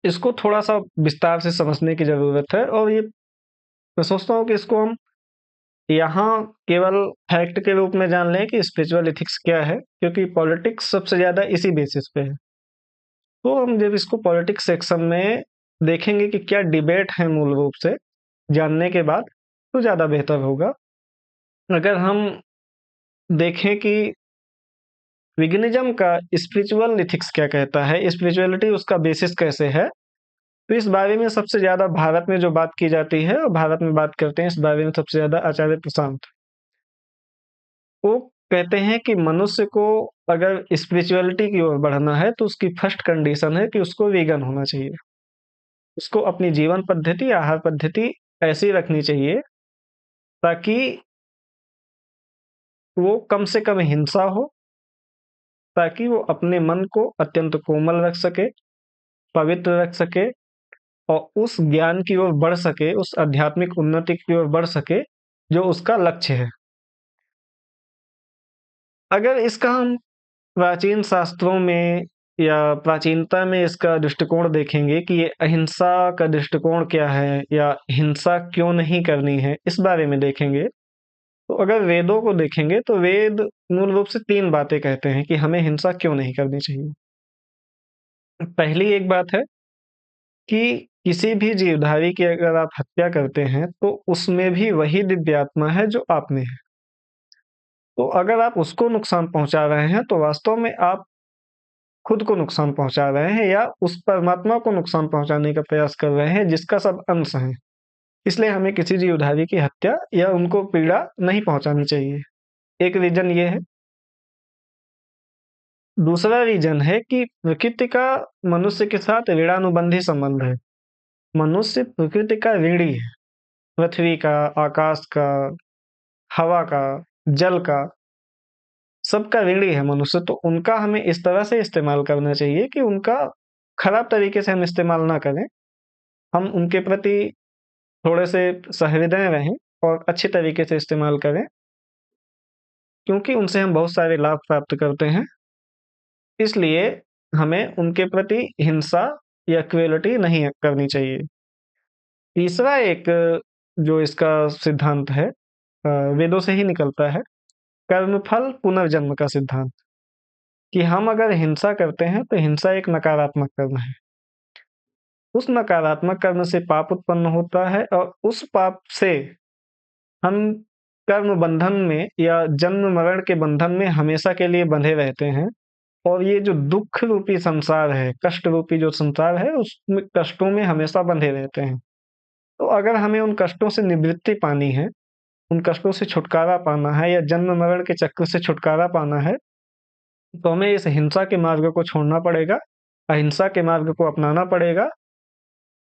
इसको थोड़ा-सा विस्तार से समझने की ज़रूरत है, और ये मैं सोचता हूँ कि इसको हम यहाँ केवल फैक्ट के रूप में जान लें कि स्पिरिचुअल एथिक्स क्या है, क्योंकि पॉलिटिक्स सबसे ज़्यादा इसी बेसिस पे है। तो हम जब इसको पॉलिटिक्स सेक्शन में देखेंगे कि क्या डिबेट है मूल रूप से, जानने के बाद, तो ज़्यादा बेहतर होगा। अगर हम देखें कि वेगनिज़्म का स्पिरिचुअल एथिक्स क्या कहता है, स्पिरिचुअलिटी उसका बेसिस कैसे है, तो इस बारे में सबसे ज़्यादा भारत में जो बात की जाती है, और भारत में बात करते हैं इस बारे में सबसे ज़्यादा आचार्य प्रशांत। वो कहते हैं कि मनुष्य को अगर स्पिरिचुअलिटी की ओर बढ़ना है, तो उसकी फर्स्ट कंडीशन है कि उसको वीगन होना चाहिए। उसको अपनी जीवन पद्धति, आहार पद्धति ऐसी रखनी चाहिए ताकि वो कम से कम हिंसा हो, ताकि वो अपने मन को अत्यंत कोमल रख सके, पवित्र रख सके, और उस ज्ञान की ओर बढ़ सके, उस आध्यात्मिक उन्नति की ओर बढ़ सके, जो उसका लक्ष्य है। अगर इसका हम प्राचीन शास्त्रों में या प्राचीनता में इसका दृष्टिकोण देखेंगे कि ये अहिंसा का दृष्टिकोण क्या है, या हिंसा क्यों नहीं करनी है, इस बारे में देखेंगे, तो अगर वेदों को देखेंगे तो वेद मूल रूप से 3 बातें कहते हैं कि हमें हिंसा क्यों नहीं करनी चाहिए। पहली एक बात है कि किसी भी जीवधारी की अगर आप हत्या करते हैं, तो उसमें भी वही दिव्य आत्मा है जो आप में है। तो अगर आप उसको नुकसान पहुँचा रहे हैं, तो वास्तव में आप खुद को नुकसान पहुँचा रहे हैं, या उस परमात्मा को नुकसान पहुँचाने का प्रयास कर रहे हैं जिसका सब अंश हैं। इसलिए हमें किसी जीवधारी की हत्या या उनको पीड़ा नहीं पहुँचानी चाहिए। एक रीज़न ये है। दूसरा रीज़न है कि प्रकृति का मनुष्य के साथ ऋणानुबंधी संबंध है। मनुष्य प्रकृति का ऋणी है। पृथ्वी का, आकाश का, हवा का, जल का, सबका ऋणी है मनुष्य, तो उनका हमें इस तरह से इस्तेमाल करना चाहिए कि उनका खराब तरीके से हम इस्तेमाल ना करें। हम उनके प्रति थोड़े से सहृदय रहें और अच्छे तरीके से इस्तेमाल करें, क्योंकि उनसे हम बहुत सारे लाभ प्राप्त करते हैं। इसलिए हमें उनके प्रति हिंसा या क्रूरटी नहीं करनी चाहिए। तीसरा एक जो इसका सिद्धांत है, वेदों से ही निकलता है, कर्मफल पुनर्जन्म का सिद्धांत, कि हम अगर हिंसा करते हैं तो हिंसा एक नकारात्मक कर्म है। उस नकारात्मक कर्म से पाप उत्पन्न होता है, और उस पाप से हम कर्म बंधन में या जन्म मरण के बंधन में हमेशा के लिए बंधे रहते हैं, और ये जो दुख रूपी संसार है, कष्ट रूपी जो संसार है, उसमें कष्टों में हमेशा बंधे रहते हैं। तो अगर हमें उन कष्टों से निवृत्ति पानी है, उन कष्टों से छुटकारा पाना है, या जन्म मरण के चक्र से छुटकारा पाना है, तो हमें इस हिंसा के मार्ग को छोड़ना पड़ेगा, अहिंसा के मार्ग को अपनाना पड़ेगा,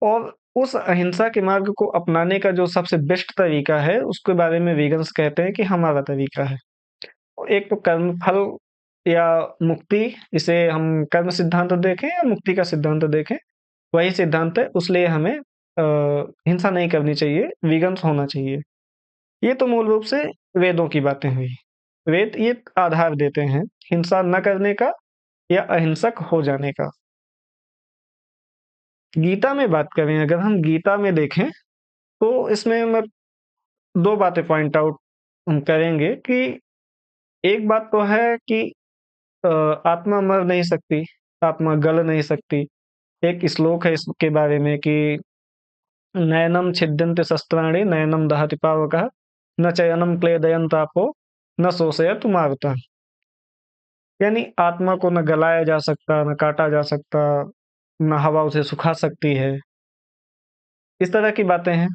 और उस अहिंसा के मार्ग को अपनाने का जो सबसे बेस्ट तरीका है, उसके बारे में वीगन्स कहते हैं कि हमारा तरीका है। एक तो कर्म फल या मुक्ति, इसे हम कर्म सिद्धांत देखें या मुक्ति का सिद्धांत देखें, वही सिद्धांत है, उसलिए हमें हिंसा नहीं करनी चाहिए, वीगन्स होना चाहिए। ये तो मूल रूप से वेदों की बातें हुई। वेद ये आधार देते हैं हिंसा न करने का या अहिंसक हो जाने का। गीता में बात करें, अगर हम गीता में देखें तो इसमें मैं 2 बातें पॉइंट आउट हम करेंगे कि एक बात तो है कि अ, आत्मा मर नहीं सकती, आत्मा गल नहीं सकती। एक श्लोक है इसके बारे में कि नयनं छिद्यन्ते शस्त्राणि नयनं दहति पावकः न चयनं क्लेदयन्तापो न शोषयतु मारुतः। यानी आत्मा को न गलाया जा सकता, न काटा जा सकता, न हवा उसे सुखा सकती है। इस तरह की बातें हैं।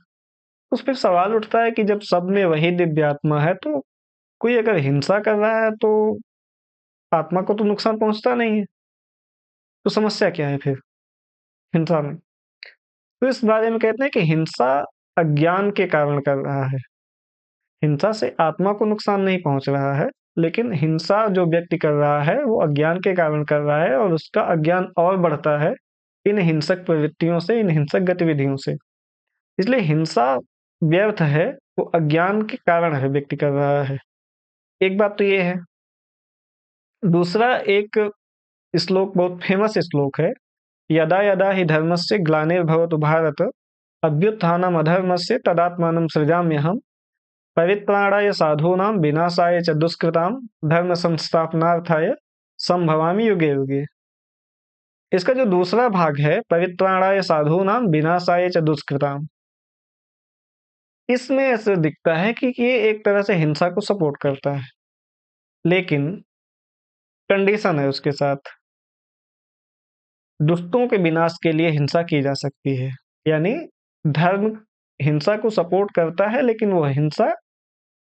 उस पे सवाल उठता है कि जब सब में वही दिव्य आत्मा है तो कोई अगर हिंसा कर रहा है तो आत्मा को तो नुकसान पहुँचता नहीं है। तो समस्या क्या है फिर हिंसा में? तो इस बारे में कहते हैं कि हिंसा अज्ञान के कारण कर रहा है। हिंसा से आत्मा को नुकसान नहीं पहुँच रहा है, लेकिन हिंसा जो व्यक्ति कर रहा है वो अज्ञान के कारण कर रहा है और उसका अज्ञान और बढ़ता है इन हिंसक प्रवृत्तियों से, इन हिंसक गतिविधियों से। इसलिए हिंसा व्यर्थ है, वो अज्ञान के कारण है व्यक्ति कर रहा है। एक बात तो ये है। दूसरा एक श्लोक बहुत फेमस श्लोक है, यदा यदा हि धर्मस्य ग्लानिर्भवतु भारत अभ्युत्थानम् अधर्मस्य तदात्मानं सृजाम्यहम् परित्राणाय साधूनां विनाशाय च दुष्कृतां धर्म संस्थापनार्थाय संभवामि युगे युगे। इसका जो दूसरा भाग है परित्राणाय साधूनां विनाशाय च दुष्कृतां, इसमें ऐसे दिखता है कि ये एक तरह से हिंसा को सपोर्ट करता है, लेकिन कंडीशन है उसके साथ। दुष्टों के विनाश के लिए हिंसा की जा सकती है। यानी धर्म हिंसा को सपोर्ट करता है, लेकिन वो हिंसा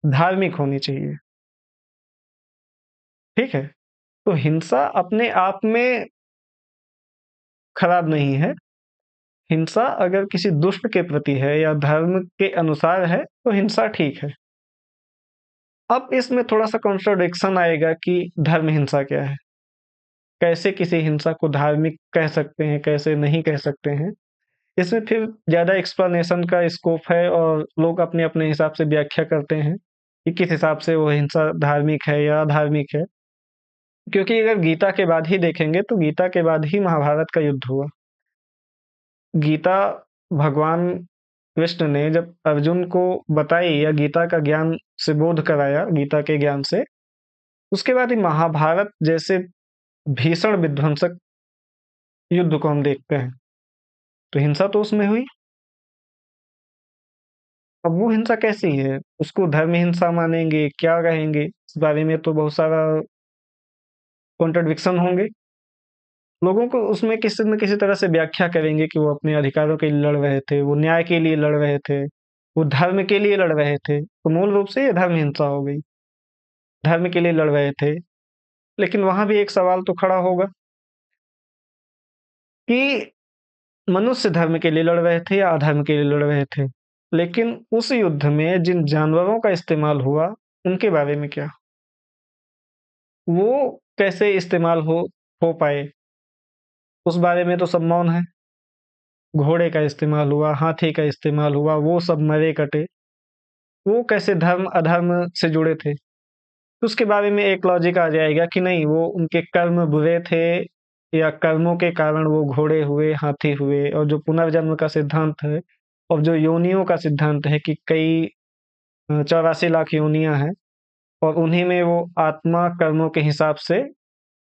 धार्मिक होनी चाहिए। ठीक है? तो हिंसा अपने आप में खराब नहीं है। हिंसा अगर किसी दुष्ट के प्रति है या धर्म के अनुसार है, तो हिंसा ठीक है। अब इसमें थोड़ा-सा कॉन्ट्रडिक्शन आएगा कि धर्म हिंसा क्या है? कैसे किसी हिंसा को धार्मिक कह सकते हैं, कैसे नहीं कह सकते हैं? इसमें फिर ज़्यादा एक्सप्लेनेशन का स्कोप है और लोग अपने-अपने हिसाब से व्याख्या करते हैं, कि किस हिसाब से वो हिंसा धार्मिक है या अधार्मिक है। क्योंकि अगर गीता के बाद ही देखेंगे, तो गीता के बाद ही महाभारत का युद्ध हुआ। गीता भगवान कृष्ण ने जब अर्जुन को बताई या गीता का ज्ञान से बोध कराया, गीता के ज्ञान से, उसके बाद ही महाभारत जैसे भीषण विध्वंसक युद्ध को हम देखते हैं। तो हिंसा तो उसमें हुई। अब वो हिंसा कैसी है? उसको धर्म हिंसा मानेंगे, क्या कहेंगे? इस बारे में तो बहुत सारा कॉन्ट्रडिक्शन होंगे। लोगों को उसमें किसी न किसी तरह से व्याख्या करेंगे कि वो अपने अधिकारों के लिए लड़ रहे थे, वो न्याय के लिए लड़ रहे थे, वो धर्म के लिए लड़ रहे थे। तो मूल रूप से ये धर्म हिंसा हो गई। धर्म के लिए लड़ रहे थे। लेकिन वहाँ भी एक सवाल तो खड़ा होगा कि मनुष्य धर्म के लिए लड़ रहे थे या अधर्म के लिए लड़ रहे थे? लेकिन उस युद्ध में जिन जानवरों का इस्तेमाल हुआ, उनके बारे में क्या? वो कैसे इस्तेमाल हो पाए? उस बारे में तो सब मौन है। घोड़े का इस्तेमाल हुआ, हाथी का इस्तेमाल हुआ, वो सब मरे-कटे। वो कैसे धर्म-अधर्म से जुड़े थे? उसके बारे में एक लॉजिक आ जाएगा कि नहीं, वो उनके कर्म बुरे थे या कर्मों के कारण वो घोड़े हुए, हाथी हुए। और जो पुनर्जन्म का सिद्धांत है और जो योनियों का सिद्धांत है कि कई 84 लाख योनियाँ हैं और उन्हीं में वो आत्मा कर्मों के हिसाब से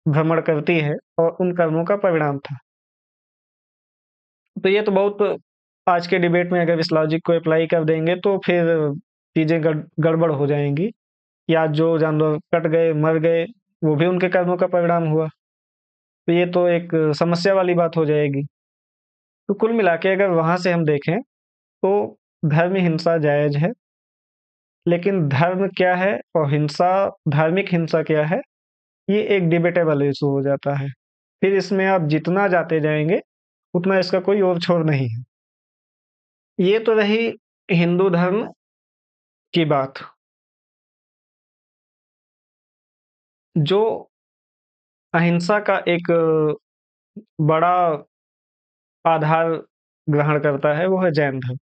भ्रमण करती है और उन कर्मों का परिणाम था। तो ये तो बहुत आज के डिबेट में अगर इस लॉजिक को अप्लाई कर देंगे तो फिर चीज़ें गड़बड़ हो जाएँगी। या जो जानवर कट गए, मर गए, वो भी उनके कर्मों का परिणाम हुआ। तो ये तो एक समस्या वाली बात हो जाएगी। तो कुल मिला के अगर वहाँ से हम देखें, तो धर्म हिंसा जायज़ है, लेकिन धर्म क्या है और हिंसा धार्मिक हिंसा क्या है, ये एक डिबेटेबल इश्यू हो जाता है। फिर इसमें आप जितना जाते जाएँगे, उतना इसका कोई ओर-छोर नहीं है। ये तो रही हिंदू धर्म की बात। जो अहिंसा का एक बड़ा आधार ग्रहण करता है, वो है जैन धर्म।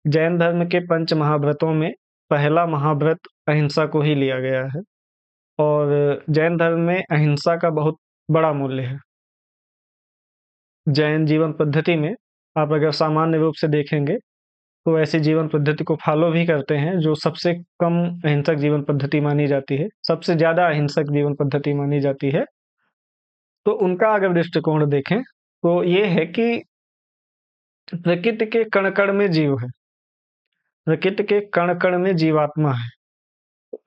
जैन धर्म के पंच महाव्रतों में पहला महाव्रत अहिंसा को ही लिया गया है और जैन धर्म में अहिंसा का बहुत बड़ा मूल्य है। जैन जीवन पद्धति में आप अगर सामान्य रूप से देखेंगे, तो ऐसी जीवन पद्धति को फ़ॉलो भी करते हैं, जो सबसे कम अहिंसक जीवन पद्धति मानी जाती है, सबसे ज़्यादा अहिंसक जीवन पद्धति मानी जाती है। तो उनका अगर दृष्टिकोण देखें, तो ये है कि प्रकृति के कण-कण में जीव है। प्रकृति के कण-कण में जीवात्मा है।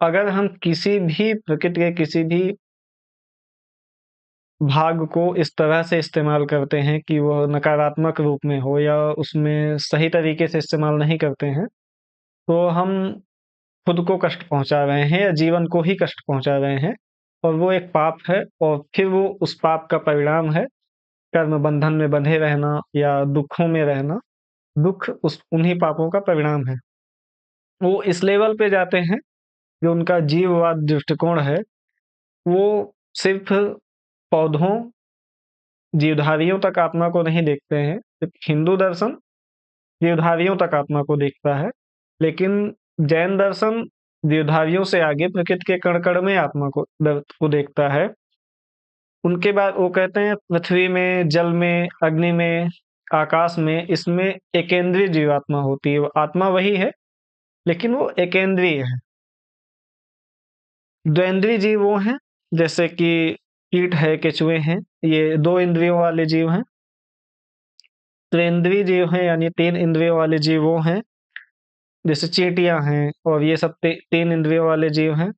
अगर हम किसी भी प्रकृति के किसी भी भाग को इस तरह से इस्तेमाल करते हैं कि वह नकारात्मक रूप में हो या उसमें सही तरीके से इस्तेमाल नहीं करते हैं, तो हम खुद को कष्ट पहुँचा रहे हैं या जीवन को ही कष्ट पहुँचा रहे हैं और वो एक पाप है और फिर वो उस पाप का परिणाम है कर्म बंधन में बंधे रहना या दुखों में रहना। दुःख उस उन्हीं पापों का परिणाम है। वो इस लेवल पे जाते हैं, जो उनका जीववाद दृष्टिकोण है, वो सिर्फ़ पौधों, जीवधारियों तक आत्मा को नहीं देखते हैं। सिर्फ़ हिंदू दर्शन जीवधारियों तक आत्मा को देखता है, लेकिन जैन दर्शन जीवधारियों से आगे प्रकृति के कण-कण में आत्मा को देखता है। उनके बाद वो कहते हैं पृथ्वी में, जल में, अग्नि में, आकाश में, इसमें एकेंद्रीय जीवात्मा होती है। वो आत्मा वही है, लेकिन वो एकेंद्रीय है। द्विंद्रीय जीव वो हैं, जैसे कि कीट है, केंचुए हैं, ये 2 इंद्रियों वाले जीव हैं। त्रिइंद्रिय जीव हैं, यानी 3 इंद्रियों वाले जीव वो हैं, जैसे चींटियाँ हैं और ये सब 3 इंद्रियों वाले जीव हैं।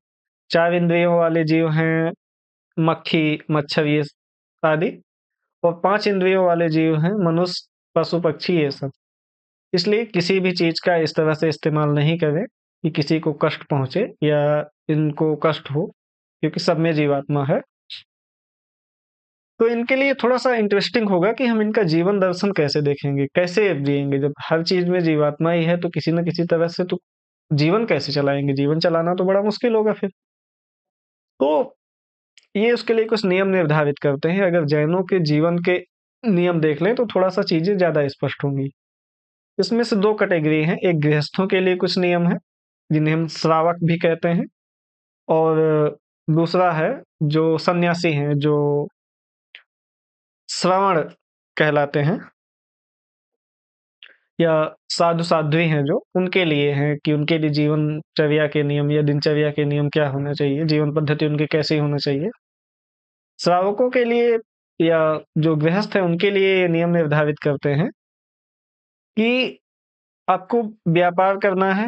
4 इंद्रियों वाले जीव हैं, मक्खी, मच्छर ये आदि और 5 इंद्रियों वाले जीव हैं, मनुष्य, पशु, पक्षी ये सब। इसलिए किसी भी चीज़ का इस तरह से इस्तेमाल नहीं करें कि किसी को कष्ट पहुँचे या इनको कष्ट हो, क्योंकि सब में जीवात्मा है। तो इनके लिए थोड़ा-सा इंटरेस्टिंग होगा कि हम इनका जीवन दर्शन कैसे देखेंगे, कैसे जिएँगे? जब हर चीज़ में जीवात्मा ही है, तो किसी न किसी तरह से तो जीवन कैसे चलाएँगे? जीवन चलाना तो बड़ा मुश्किल होगा फिर। तो ये उसके लिए कुछ नियम निर्धारित करते हैं। अगर जैनों के जीवन के नियम देख लें, तो थोड़ा-सा चीज़ें ज़्यादा स्पष्ट होंगी। इसमें से 2 कैटेगरी हैं, एक गृहस्थों के लिए कुछ नियम हैं, जिन्हें हम श्रावक भी कहते हैं और दूसरा है जो सन्यासी हैं, जो श्रवण कहलाते हैं या साधु-साध्वी हैं जो, उनके लिए हैं कि उनके लिए जीवनचर्या के नियम या दिनचर्या के नियम क्या होना चाहिए, जीवन पद्धति उनकी कैसी होनी चाहिए। श्रावकों के लिए या जो गृहस्थ हैं, उनके लिए ये नियम निर्धारित करते हैं कि आपको व्यापार करना है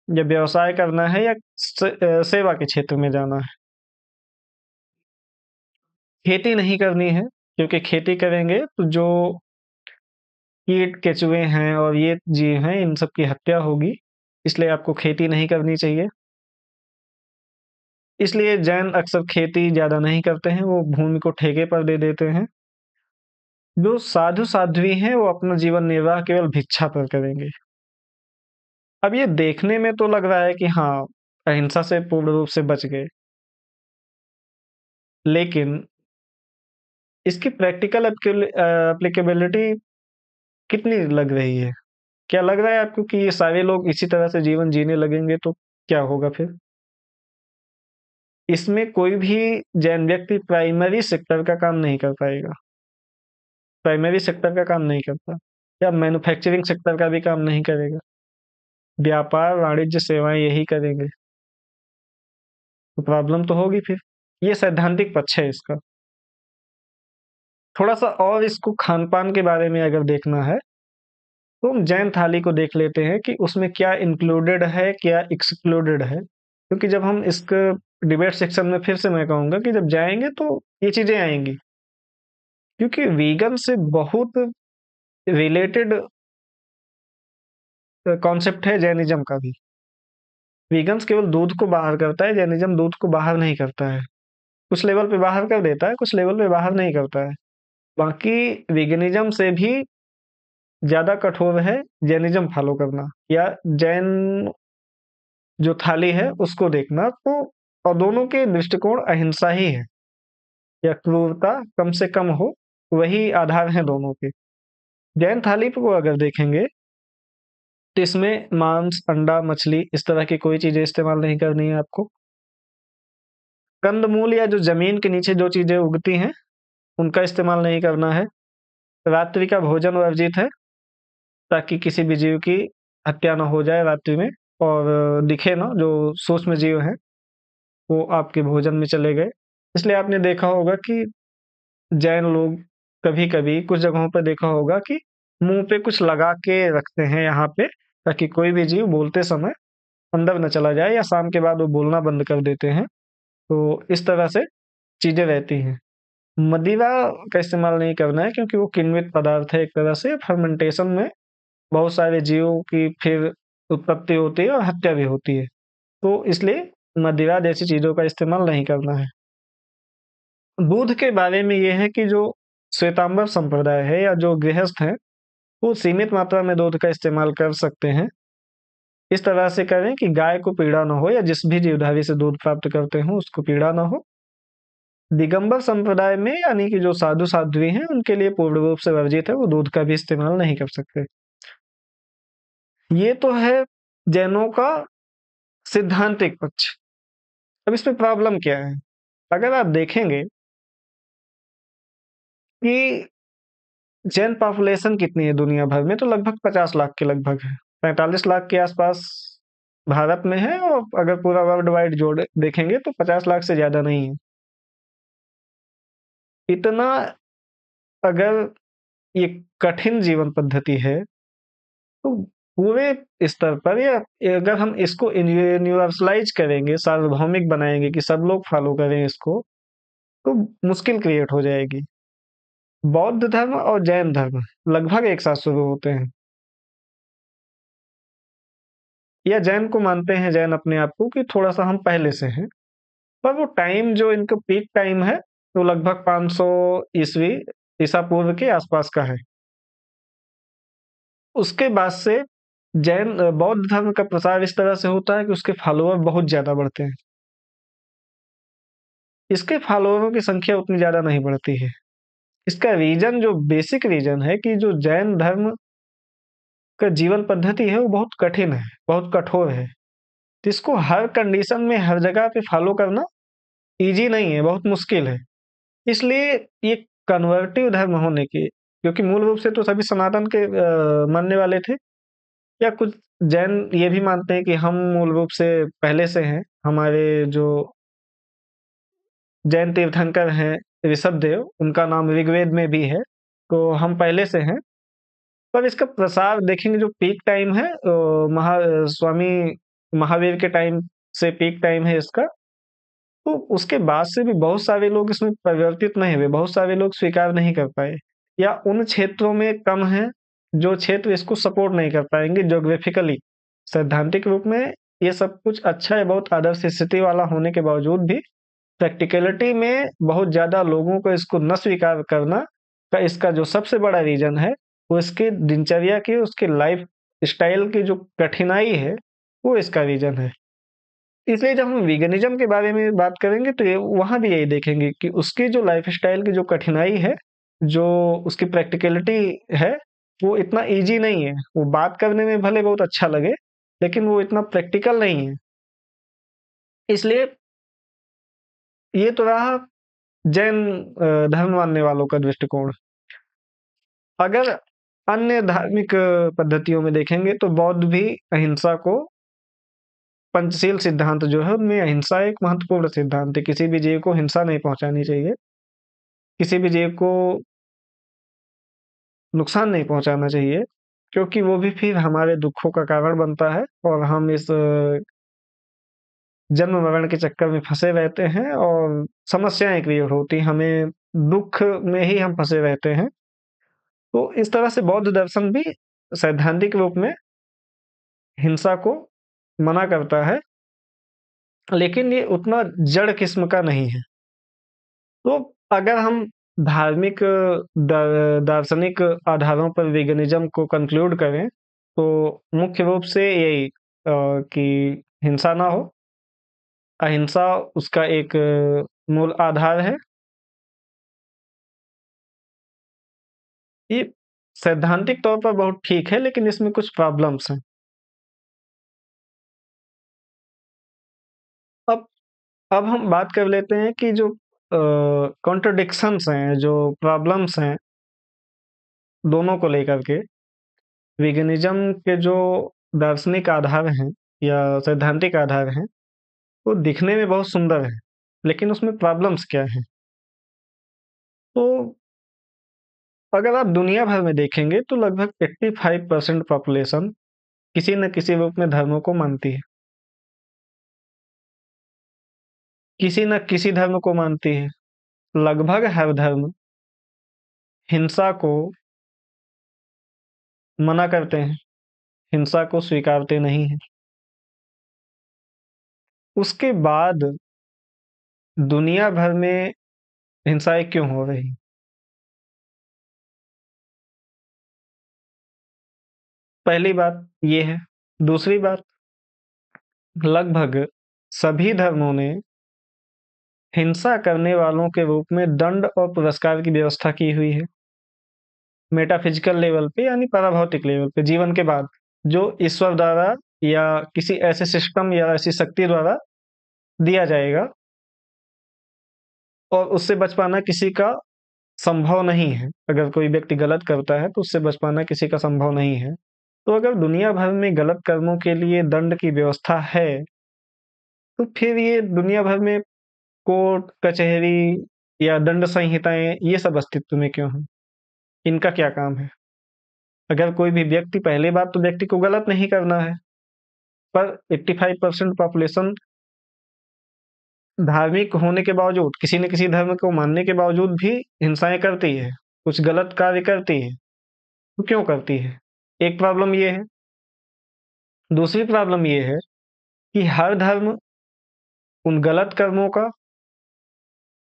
या व्यवसाय करना है या सेवा के क्षेत्र में जाना है। खेती नहीं करनी है, क्योंकि खेती करेंगे तो जो कीट, केंचुए हैं और ये जीव हैं, इन सब की हत्या होगी, इसलिए आपको खेती नहीं करनी चाहिए। इसलिए जैन अक्सर खेती ज़्यादा नहीं करते हैं, वो भूमि को ठेके पर दे देते हैं। जो साधु-साध्वी हैं, वो अपना जीवन निर्वाह केवल भिक्षा पर करेंगे। अब ये देखने में तो लग रहा है कि हाँ, अहिंसा से पूर्ण रूप से बच गए। लेकिन इसकी प्रैक्टिकल एप्लीकेबिलिटी कितनी लग रही है? क्या लग रहा है आपको कि ये सारे लोग इसी तरह से जीवन जीने लगेंगे तो क्या होगा फिर? इसमें कोई भी जैन व्यक्ति प्राइमरी सेक्टर का काम नहीं कर पाएगा। प्राइमरी सेक्टर का काम नहीं करता या मैन्युफैक्चरिंग सेक्टर का भी काम नहीं करेगा। व्यापार, वाणिज्य, सेवाएँ यही करेंगे। तो प्रॉब्लम तो होगी फिर। ये सैद्धांतिक पक्ष है इसका। थोड़ा-सा और इसको खान-पान के बारे में अगर देखना है, तो हम जैन थाली को देख लेते हैं कि उसमें क्या इंक्लूडेड है, क्या एक्सक्लूडेड है। क्योंकि जब हम इसक डिबेट सेक्शन में फिर से मैं कहूँगा कि जब जाएँगे तो ये चीज़ें आएँगी। क्योंकि वीगन से बहुत रिलेटेड कॉन्सेप्ट है जैनिज़्म का भी। वीगन्स केवल दूध को बाहर करता है, जैनिज़्म दूध को बाहर नहीं करता है। कुछ लेवल पे बाहर कर देता है, कुछ लेवल पे बाहर नहीं करता है। बाकी वीगनिज़्म से भी ज़्यादा कठोर है जैनिज़्म फ़ॉलो करना या जैन जो थाली है उसको देखना तो और दोनों के दृष्टिकोण अहिंसा ही है या क्रूरता कम से कम हो, वही आधार हैं दोनों के। जैन थाली को अगर देखेंगे तो इसमें मांस, अंडा, मछली इस तरह की कोई चीज़ें इस्तेमाल नहीं करनी है आपको। कंद-मूल या जो ज़मीन के नीचे जो चीज़ें उगती हैं, उनका इस्तेमाल नहीं करना है। रात्रि का भोजन वर्जित है, ताकि किसी भी जीव की हत्या ना हो जाए रात्रि में और दिखे ना जो सूक्ष्म जीव हैं, वो आपके भोजन में चले गए। इसलिए आपने देखा होगा कि जैन लोग कभी-कभी कुछ जगहों पे देखा होगा कि मुँह पे कुछ लगा के रखते हैं यहाँ पे, ताकि कोई भी जीव बोलते समय अंदर ना चला जाए या शाम के बाद वो बोलना बंद कर देते हैं। तो इस तरह से चीज़ें रहती हैं। मदिरा का इस्तेमाल नहीं करना है क्योंकि वो किण्वित पदार्थ है एक तरह से, फर्मेंटेशन में बहुत सारे जीवों की फिर उत्पत्ति होती है और हत्या भी होती है। तो इसलिए मदिरा जैसी चीज़ों का इस्तेमाल नहीं करना है। दूध के बारे में ये है कि जो श्वेतांबर संप्रदाय है या जो गृहस्थ हैं, वो सीमित मात्रा में दूध का इस्तेमाल कर सकते हैं। इस तरह से करें कि गाय को पीड़ा ना हो या जिस भी जीवधारी से दूध प्राप्त करते हों, उसको पीड़ा ना हो। दिगंबर संप्रदाय में यानी कि जो साधु-साध्वी हैं, उनके लिए पूर्ण रूप से वर्जित है, वो दूध का भी इस्तेमाल नहीं कर सकते। ये तो है जैनों का सिद्धांतिक पक्ष। अब इसमें प्रॉब्लम क्या है? अगर आप देखेंगे कि जैन पॉपुलेशन कितनी है दुनिया भर में, तो लगभग 50 लाख के लगभग है। 45 लाख के आसपास भारत में है और अगर पूरा वर्ल्ड वाइड जोड़ देखेंगे तो 50 लाख से ज़्यादा नहीं है। इतना अगर ये कठिन जीवन पद्धति है, तो पूरे स्तर पर या अगर हम इसको यूनिवर्सलाइज़ करेंगे, सार्वभौमिक बनाएँगे कि सब लोग फॉलो करें इसको, तो मुश्किल क्रिएट हो जाएगी। बौद्ध धर्म और जैन धर्म लगभग एक साथ शुरू होते हैं। या जैन को मानते हैं जैन अपने आप को कि थोड़ा-सा हम पहले से हैं। पर वो टाइम जो इनका पीक टाइम है, वो लगभग 500 ईस्वी ईसा पूर्व के आसपास का है। उसके बाद से बौद्ध धर्म का प्रसार इस तरह से होता है कि उसके फॉलोअर बहुत ज़्यादा बढ़ते हैं। इसके फॉलोअरों की संख्या उतनी ज़्यादा नहीं बढ़ती है। इसका रीज़न जो बेसिक रीज़न है कि जो जैन धर्म का जीवन पद्धति है, वो बहुत कठिन है, बहुत कठोर है। तो इसको हर कंडीशन में, हर जगह पे फॉलो करना ईज़ी नहीं है, बहुत मुश्किल है। इसलिए ये कन्वर्टिव धर्म होने की क्योंकि मूल रूप से तो सभी सनातन के मानने वाले थे या कुछ जैन ये भी मानते हैं कि हम मूल रूप से पहले से हैं। हमारे जो जैन तीर्थंकर हैं ऋषभदेव, उनका नाम ऋग्वेद में भी है, तो हम पहले से हैं। पर इसका प्रसार देखेंगे जो पीक टाइम है स्वामी महावीर के टाइम से पीक टाइम है इसका, तो उसके बाद से भी बहुत सारे लोग इसमें परिवर्तित नहीं हुए, बहुत सारे लोग स्वीकार नहीं कर पाए या उन क्षेत्रों में कम हैं, जो क्षेत्र इसको सपोर्ट नहीं कर पाएँगे ज्योग्राफिकली। सैद्धांतिक रूप में ये सब कुछ अच्छा है, बहुत आदर्श स्थिति वाला होने के बावजूद भी प्रैक्टिकैलिटी में बहुत ज़्यादा लोगों को इसको न स्वीकार करना का इसका जो सबसे बड़ा रीज़न है, वो इसकी दिनचर्या की, उसके लाइफ़ स्टाइल की जो कठिनाई है, वो इसका रीज़न है। इसलिए जब हम वीगनिज़्म के बारे में बात करेंगे तो ये वहाँ भी यही देखेंगे कि उसकी जो लाइफ़स्टाइल की जो कठिनाई है, जो उसकी प्रैक्टिकैलिटी है, वो इतना ईज़ी नहीं है। वो बात करने में भले बहुत अच्छा लगे, लेकिन वो इतना प्रैक्टिकल नहीं है। इसलिए ये तो रहा जैन धर्म मानने वालों का दृष्टिकोण। अगर अन्य धार्मिक पद्धतियों में देखेंगे तो बौद्ध भी अहिंसा को पंचशील सिद्धांत जो है उनमें अहिंसा एक महत्वपूर्ण सिद्धांत है। किसी भी जीव को हिंसा नहीं पहुँचानी चाहिए। किसी भी जीव को नुकसान नहीं पहुँचाना चाहिए, क्योंकि वो भी फिर हमारे दुखों का कारण बनता है और हम इस जन्म-मरण के चक्कर में फँसे रहते हैं और समस्याएँ क्रिएट होती हैं, हमें दुःख में ही हम फँसे रहते हैं। तो इस तरह से बौद्ध दर्शन भी सैद्धांतिक रूप में हिंसा को मना करता है, लेकिन ये उतना जड़ किस्म का नहीं है। तो अगर हम धार्मिक दार्शनिक आधारों पर वीगनिज़्म को कंक्लूड करें, तो मुख्य रूप से यही कि हिंसा ना हो, अहिंसा उसका एक मूल आधार है। ये सैद्धांतिक तौर पर बहुत ठीक है, लेकिन इसमें कुछ प्रॉब्लम्स हैं। अब हम बात कर लेते हैं कि जो कॉन्ट्रडिक्शंस हैं, जो प्रॉब्लम्स हैं, दोनों को लेकर के, वेगनिज़्म के जो दार्शनिक आधार हैं या सैद्धांतिक आधार हैं, वो दिखने में बहुत सुंदर हैं, लेकिन उसमें प्रॉब्लम्स क्या हैं? तो अगर आप दुनिया भर में देखेंगे तो लगभग 85% पॉपुलेशन किसी न किसी रूप में धर्मों को मानती है। किसी न किसी धर्म को मानती है। लगभग हर धर्म हिंसा को मना करते हैं, हिंसा को स्वीकारते नहीं हैं। उसके बाद दुनिया भर में हिंसाएँ क्यों हो रही? पहली बात ये है। दूसरी बात, लगभग सभी धर्मों ने हिंसा करने वालों के रूप में दंड और पुरस्कार की व्यवस्था की हुई है। मेटाफिज़िकल लेवल पे यानी पाराभौतिक लेवल पे जीवन के बाद, जो ईश्वर द्वारा या किसी ऐसे सिस्टम या ऐसी शक्ति द्वारा दिया जाएगा और उससे बच पाना किसी का संभव नहीं है। अगर कोई व्यक्ति गलत करता है, तो उससे बच पाना किसी का संभव नहीं है। तो अगर दुनिया भर में गलत कर्मों के लिए दंड की व्यवस्था है, तो फिर ये दुनिया भर में कोर्ट, कचहरी या दंड संहिताएँ ये सब अस्तित्व में क्यों हैं? इनका क्या काम है? अगर कोई भी व्यक्ति पहली बात तो व्यक्ति को गलत नहीं करना है, पर 85% पॉपुलेशन धार्मिक होने के बावजूद, किसी न किसी धर्म को मानने के बावजूद भी हिंसाएँ करती है, कुछ गलत कार्य करती है। तो क्यों करती है? एक प्रॉब्लम ये है। दूसरी प्रॉब्लम ये है कि हर धर्म उन गलत कर्मों का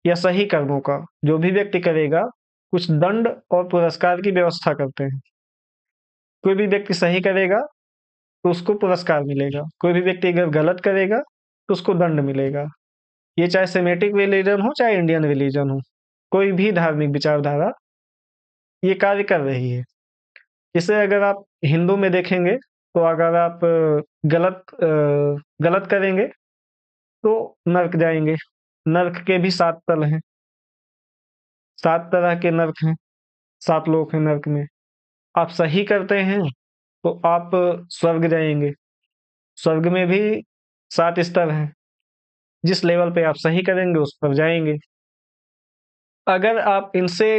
या सही कर्मों का जो भी व्यक्ति करेगा, कुछ दंड और पुरस्कार की व्यवस्था करते हैं। कोई भी व्यक्ति सही करेगा, तो उसको पुरस्कार मिलेगा। कोई भी व्यक्ति अगर गलत करेगा, तो उसको दंड मिलेगा। ये चाहे सेमेटिक रिलीजन हो, चाहे इंडियन रिलीजन हो, कोई भी धार्मिक विचारधारा ये कार्य कर रही है। जैसे अगर आप हिंदू में देखेंगे, तो अगर आप गलत करेंगे, तो नर्क जाएँगे। नर्क के भी 7 तल हैं, 7 तरह के नर्क हैं, 7 लोक हैं नर्क में। आप सही करते हैं, तो आप स्वर्ग जाएँगे। स्वर्ग में भी 7 स्तर हैं, जिस लेवल पे आप सही करेंगे, उस पर जाएँगे। अगर आप इनसे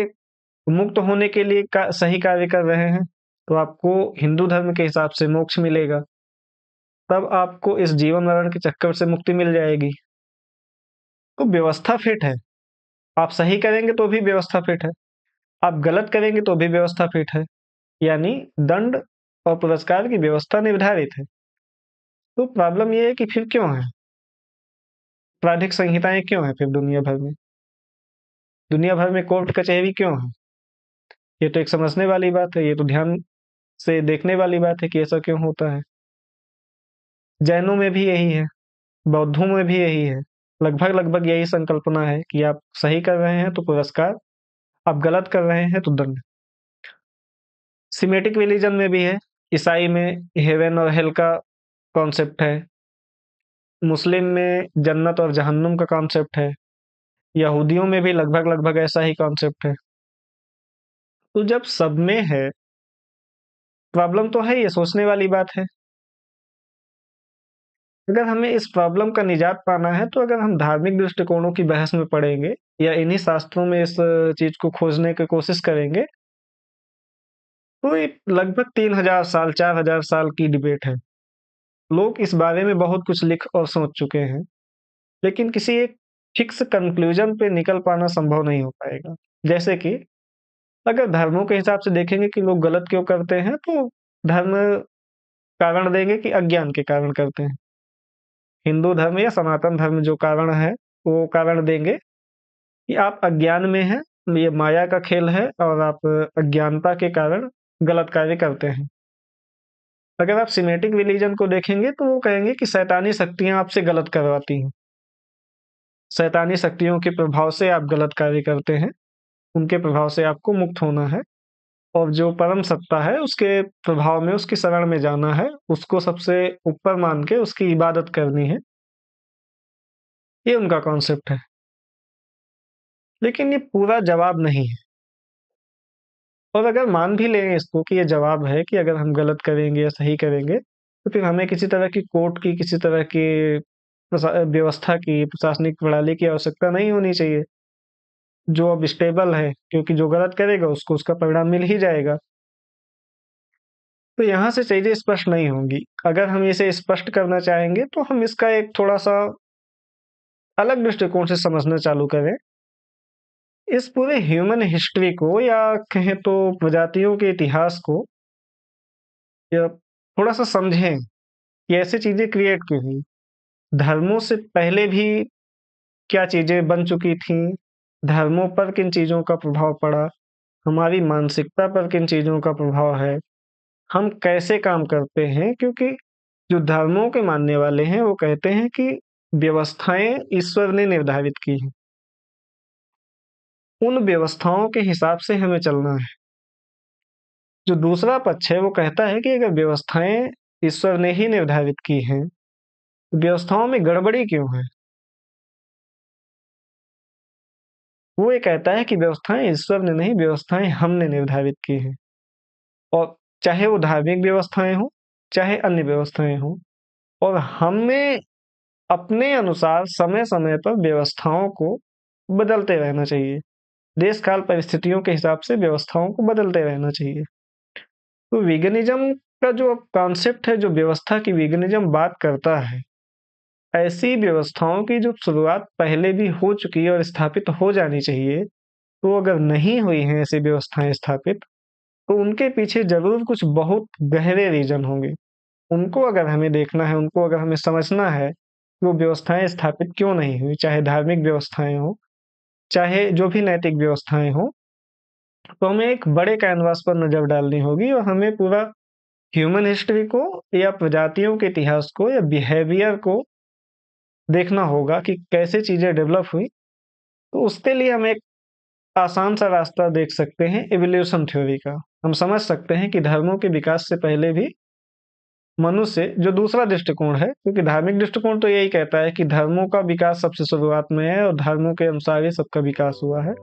मुक्त होने के लिए का सही कार्य कर रहे हैं, तो आपको हिंदू धर्म के हिसाब से मोक्ष मिलेगा। तब आपको इस जीवन-मरण के चक्कर से मुक्ति मिल जाएगी। तो व्यवस्था फिट है। आप सही करेंगे तो भी व्यवस्था फिट है, आप गलत करेंगे तो भी व्यवस्था फिट है। यानी दंड और पुरस्कार की व्यवस्था निर्धारित है। तो प्रॉब्लम ये है कि फिर क्यों है? आपराधिक संहिताएँ क्यों हैं फिर दुनिया भर में? दुनिया भर में कोर्ट कचहरी क्यों है? ये तो एक समझने वाली बात है, ये तो ध्यान से देखने वाली बात है कि ऐसा क्यों होता है। जैनों में भी यही है, बौद्धों में भी यही है। लगभग-लगभग यही संकल्पना है कि आप सही कर रहे हैं तो पुरस्कार, आप गलत कर रहे हैं तो दंड। सिमेटिक रिलीजन में भी है, ईसाई में हेवन और हेल का कॉन्सेप्ट है, मुस्लिम में जन्नत और जहन्नुम का कॉन्सेप्ट है, यहूदियों में भी लगभग-लगभग ऐसा ही कॉन्सेप्ट है। तो जब सब में है, प्रॉब्लम तो है, ये सोचने वाली बात है। अगर हमें इस प्रॉब्लम का निजात पाना है, तो अगर हम धार्मिक दृष्टिकोणों की बहस में पड़ेंगे या इन्हीं शास्त्रों में इस चीज़ को खोजने की कोशिश करेंगे, तो ये लगभग 3000 साल, 4000 साल की डिबेट है। लोग इस बारे में बहुत कुछ लिख और सोच चुके हैं, लेकिन किसी एक फिक्स कन्क्लूज़न पे निकल पाना संभव नहीं हो पाएगा। जैसे कि अगर धर्मों के हिसाब से देखेंगे कि लोग गलत क्यों करते हैं, तो धर्म कारण देंगे कि अज्ञान के कारण करते हैं। हिंदू धर्म या सनातन धर्म जो कारण है, वो कारण देंगे कि आप अज्ञान में हैं, ये माया का खेल है और आप अज्ञानता के कारण गलत कार्य करते हैं। अगर आप सिमेटिक रिलीजन को देखेंगे, तो वो कहेंगे कि शैतानी शक्तियाँ आपसे गलत करवाती हैं। शैतानी शक्तियों के प्रभाव से आप गलत कार्य करते हैं, उनके प्रभाव से आपको मुक्त होना है और जो परम सत्ता है, उसके प्रभाव में, उसकी शरण में जाना है, उसको सबसे ऊपर मान के उसकी इबादत करनी है। ये उनका कॉन्सेप्ट है। लेकिन ये पूरा जवाब नहीं है। और अगर मान भी लें इसको कि ये जवाब है कि अगर हम गलत करेंगे या सही करेंगे, तो फिर हमें किसी तरह की कोर्ट की, किसी तरह की व्यवस्था की, प्रशासनिक प्रणाली की आवश्यकता नहीं होनी चाहिए। जो अब स्टेबल है, क्योंकि जो गलत करेगा उसको उसका परिणाम मिल ही जाएगा। तो यहाँ से चीज़ें स्पष्ट नहीं होंगी। अगर हम इसे स्पष्ट करना चाहेंगे तो हम इसका एक थोड़ा-सा अलग दृष्टिकोण से समझना चालू करें। इस पूरे ह्यूमन हिस्ट्री को, या कहें तो प्रजातियों के इतिहास को, या थोड़ा-सा समझें कि ऐसी चीज़ें क्रिएट क्यों हुई। धर्मों से पहले भी क्या चीज़ें बन चुकी थीं, धर्मों पर किन चीज़ों का प्रभाव पड़ा, हमारी मानसिकता पर किन चीज़ों का प्रभाव है, हम कैसे काम करते हैं, क्योंकि जो धर्मों के मानने वाले हैं वो कहते हैं कि व्यवस्थाएँ ईश्वर ने निर्धारित की हैं। उन व्यवस्थाओं के हिसाब से हमें चलना है। जो दूसरा पक्ष है वो कहता है कि अगर व्यवस्थाएँ ईश्वर ने ही निर्धारित की हैं, तो व्यवस्थाओं में गड़बड़ी क्यों है? वो ये कहता है कि व्यवस्थाएँ ईश्वर ने नहीं, व्यवस्थाएँ हमने निर्धारित की हैं। और चाहे वो धार्मिक व्यवस्थाएँ हों, चाहे अन्य व्यवस्थाएँ हों, और हमें अपने अनुसार समय-समय पर व्यवस्थाओं को बदलते रहना चाहिए। देश काल परिस्थितियों के हिसाब से व्यवस्थाओं को बदलते रहना चाहिए। तो वीगनिज़्म का जो कॉन्सेप्ट है, जो व्यवस्था की वीगनिज़्म बात करता है, ऐसी व्यवस्थाओं की जो शुरुआत पहले भी हो चुकी है और स्थापित हो जानी चाहिए, तो अगर नहीं हुई हैं ऐसी व्यवस्थाएँ स्थापित, तो उनके पीछे ज़रूर कुछ बहुत गहरे रीज़न होंगे। उनको अगर हमें देखना है, उनको अगर हमें समझना है, वो व्यवस्थाएँ स्थापित क्यों नहीं हुई, चाहे धार्मिक व्यवस्थाएँ हों, चाहे जो भी नैतिक व्यवस्थाएँ हों, तो हमें एक बड़े कैनवास पर नज़र डालनी होगी और हमें पूरा ह्यूमन हिस्ट्री को, या प्रजातियों के इतिहास को, या बिहेवियर को देखना होगा कि कैसे चीज़ें डेवलप हुई। तो उसके लिए हम एक आसान सा रास्ता देख सकते हैं इवोल्यूशन थ्योरी का। हम समझ सकते हैं कि धर्मों के विकास से पहले भी मनुष्य, जो दूसरा दृष्टिकोण है, क्योंकि धार्मिक दृष्टिकोण तो यही कहता है कि धर्मों का विकास सबसे शुरुआत में है और धर्मों के अनुसार ही सबका विकास हुआ है।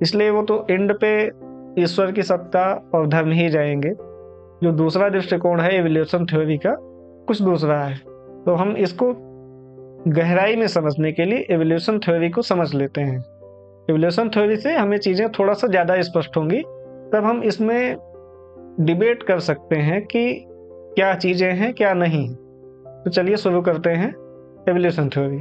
इसलिए वो तो एंड पे ईश्वर की सत्ता और धर्म ही जाएँगे। जो दूसरा दृष्टिकोण है इवोल्यूशन थ्योरी का, कुछ दूसरा है। तो हम इसको गहराई में समझने के लिए इवोल्यूशन थ्योरी को समझ लेते हैं। इवोल्यूशन थ्योरी से हमें चीज़ें थोड़ा-सा ज़्यादा स्पष्ट होंगी, तब हम इसमें डिबेट कर सकते हैं कि क्या चीज़ें हैं, क्या नहीं। तो चलिए शुरू करते हैं इवोल्यूशन थ्योरी।